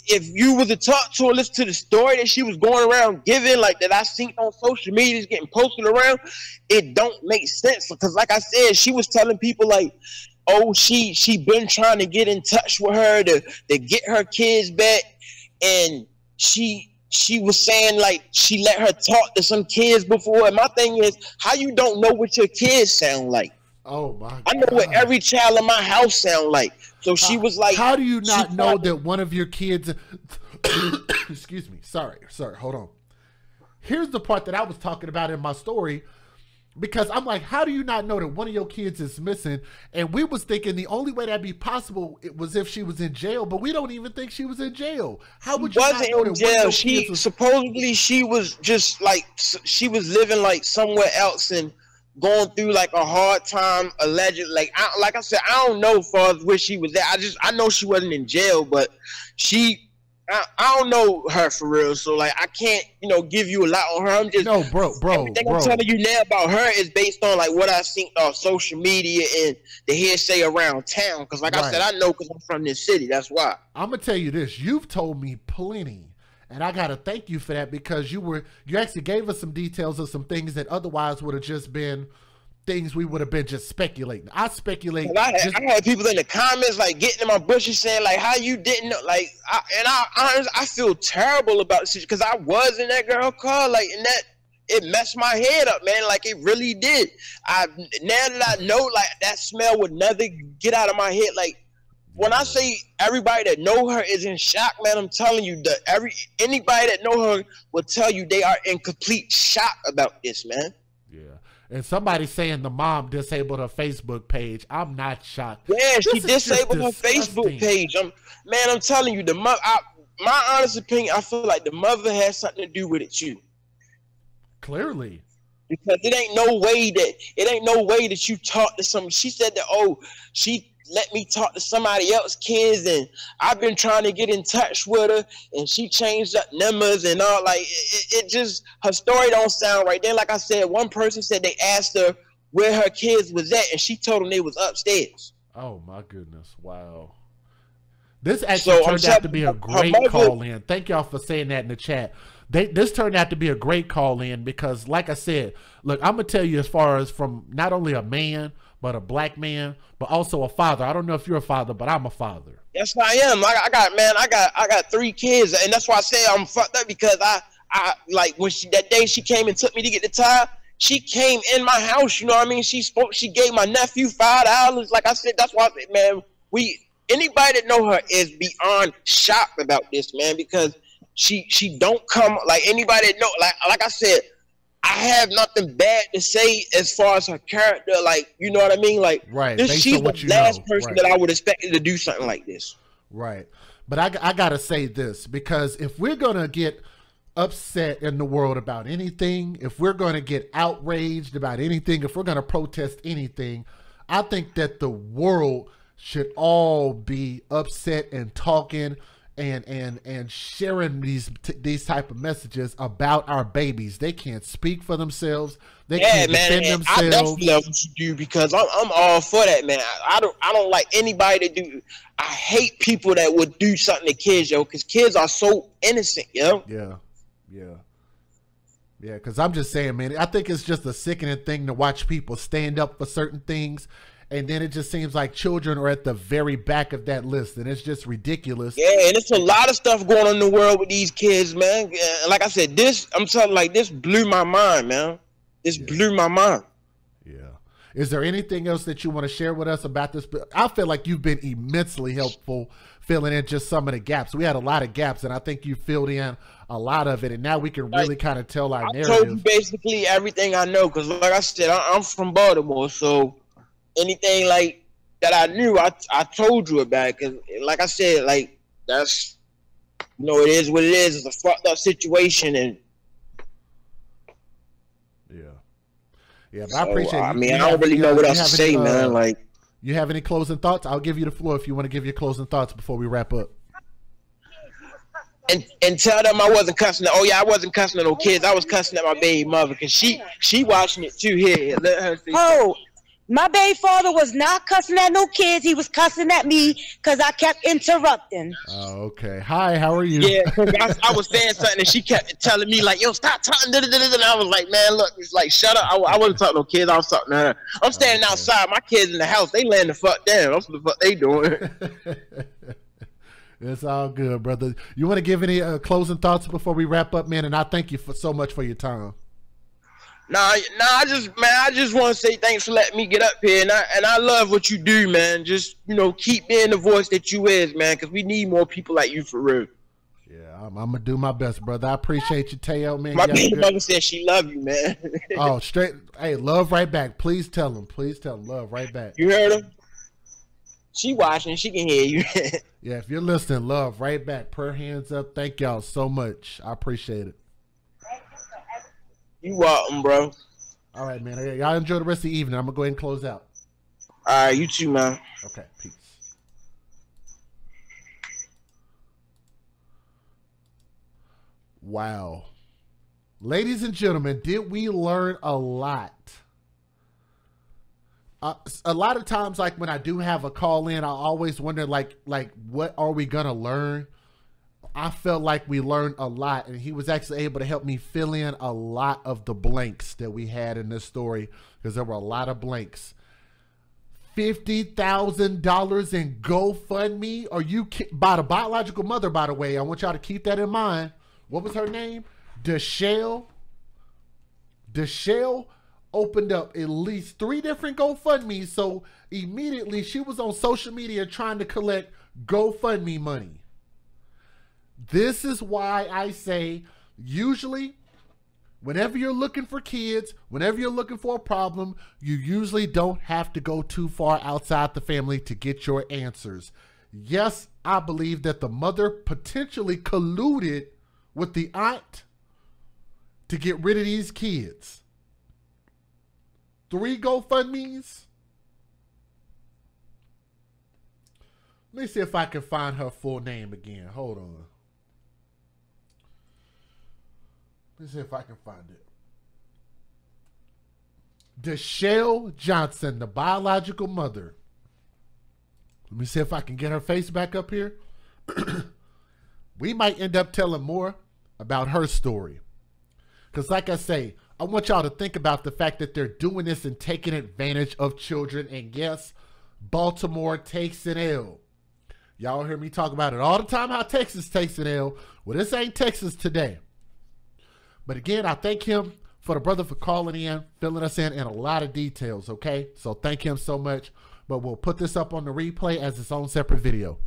if you was to talk to her, listen to the story that she was going around giving, like that I seen on social media getting posted around, it don't make sense. Because like I said, she was telling people like, oh, she been trying to get in touch with her to get her kids back, and she was saying like she let her talk to some kids before. And my thing is, how you don't know what your kids sound like? Oh my God. I know what every child in my house sound like. So she was like, how do you not know that one of your kids excuse me, sorry, hold on. Here's the part that I was talking about in my story, because I'm like, how do you not know that one of your kids is missing? And we was thinking the only way that'd be possible was if she was in jail, but we don't even think she was in jail. How would you not know that jail? She supposedly she was just like, she was living like somewhere else and going through like a hard time, alleged. Like I said, I don't know far as where she was at. I know she wasn't in jail, but I don't know her for real. So like, I can't, give you a lot on her. I'm just bro. Everything I'm telling you now about her is based on like what I seen on social media and the hearsay around town. Because like I said, I know because I'm from this city. That's why. I'm gonna tell you this. You've told me plenty. And I gotta thank you for that, because you actually gave us some details of some things that otherwise would have just been things we would have been just speculating. I speculate. I had people in the comments like getting in my bushes saying like, "How you didn't know?" Like, I feel terrible about the situation because I was in that girl car, like, and that it messed my head up, man. Like, it really did. Now that I know, like, that smell would never get out of my head. Like, when I say everybody that know her is in shock, man, I'm telling you that anybody that know her will tell you they are in complete shock about this, man. Yeah. And somebody saying the mom disabled her Facebook page. I'm not shocked. Yeah, she disabled her Facebook page. I'm telling you, my honest opinion, I feel like the mother has something to do with it too. Clearly. Because it ain't no way that you talk to someone. She said that, oh, she let me talk to somebody else's kids, and I've been trying to get in touch with her, and she changed up numbers and all. Like, it just, her story don't sound right. Then, like I said, one person said they asked her where her kids was at, and she told them they was upstairs. Oh my goodness. Wow. This actually turned out to be a great call in. Thank y'all for saying that in the chat. This turned out to be a great call in because, like I said, look, I'm gonna tell you, as far as from not only a man but a black man, but also a father. I don't know if you're a father, but I'm a father. Yes, I am. I got 3 kids, and that's why I say I'm fucked up, because I like when that day she came and took me to get the tire. She came in my house, you know what I mean? She gave my nephew $5. Like I said, that's why I said, man, anybody that know her is beyond shocked about this, man, because she don't come like anybody that know, like I said, I have nothing bad to say as far as her character, like, you know what I mean? Like, right. She's the last person that I would expect to do something like this. Right. But I gotta say this, because if we're gonna get upset in the world about anything, if we're gonna get outraged about anything, if we're gonna protest anything, I think that the world should all be upset and talking and sharing these type of messages about our babies. They can't speak for themselves. They can't defend themselves. I definitely love what you do, because I'm all for that, man. I don't like anybody to do. I hate people that would do something to kids, yo, because kids are so innocent, yo. Yeah. Because I'm just saying, man, I think it's just a sickening thing to watch people stand up for certain things. And then it just seems like children are at the very back of that list, and it's just ridiculous. Yeah, and it's a lot of stuff going on in the world with these kids, man. Like I said, I'm telling you, like, this blew my mind, man. This blew my mind. Yeah. Is there anything else that you want to share with us about this? I feel like you've been immensely helpful filling in just some of the gaps. We had a lot of gaps, and I think you filled in a lot of it, and now we can really kind of tell our narrative. I told you basically everything I know, because like I said, I'm from Baltimore, so anything like that I knew, I told you about it. Cause like I said, like, that's, you know, it is what it is. It's a fucked up situation, and yeah. But I appreciate. I mean, I don't really know what else to say, man. Like, you have any closing thoughts? I'll give you the floor if you want to give your closing thoughts before we wrap up. And tell them I wasn't cussing. Oh yeah, I wasn't cussing at no kids. I was cussing at my baby mother, because she watching it too. Here, let her see. Oh. My baby father was not cussing at no kids. He was cussing at me because I kept interrupting. Oh, okay. Hi, how are you? Yeah, because I was saying something and she kept telling me, like, yo, stop talking. And I was like, man, look, it's like, shut up. I wasn't talking to no kids. I was talking to her. I'm standing outside. My kids in the house. They laying the fuck down. That's what the fuck they doing. It's all good, brother. You want to give any closing thoughts before we wrap up, man? And I thank you so much for your time. Nah, I just want to say thanks for letting me get up here, and I love what you do, man. Just, you know, keep being the voice that you is, man, because we need more people like you for real. Yeah, I'm gonna do my best, brother. I appreciate you, Teo, man. My baby mother said she love you, man. Oh, straight. Hey, love right back. Please tell him. Please tell him. Love right back. You heard him? She watching. She can hear you. Yeah, if you're listening, love right back. Prayer hands up. Thank y'all so much. I appreciate it. You welcome, bro. All right, man. Y'all enjoy the rest of the evening. I'm going to go ahead and close out. All right, you too, man. Okay, peace. Wow. Ladies and gentlemen, did we learn a lot? A lot of times, like, when I do have a call in, I always wonder, like what are we going to learn? I felt like we learned a lot, and he was actually able to help me fill in a lot of the blanks that we had in this story, because there were a lot of blanks. $50,000 in GoFundMe? Are you by the biological mother, by the way? I want y'all to keep that in mind. What was her name? Deshelle. Deshelle opened up at least 3 different GoFundMes, so immediately she was on social media trying to collect GoFundMe money. This is why I say, usually, whenever you're looking for kids, whenever you're looking for a problem, you usually don't have to go too far outside the family to get your answers. Yes, I believe that the mother potentially colluded with the aunt to get rid of these kids. 3 GoFundMes? Let me see if I can find her full name again. Hold on. Let me see if I can find it. Deshelle Johnson, the biological mother. Let me see if I can get her face back up here. We might end up telling more about her story. Because like I say, I want y'all to think about the fact that they're doing this and taking advantage of children. And yes, Baltimore takes an L. Y'all hear me talk about it all the time, how Texas takes an L. Well, this ain't Texas today. But again, I thank him for the brother for calling in, filling us in a lot of details, okay? So thank him so much. But we'll put this up on the replay as its own separate video.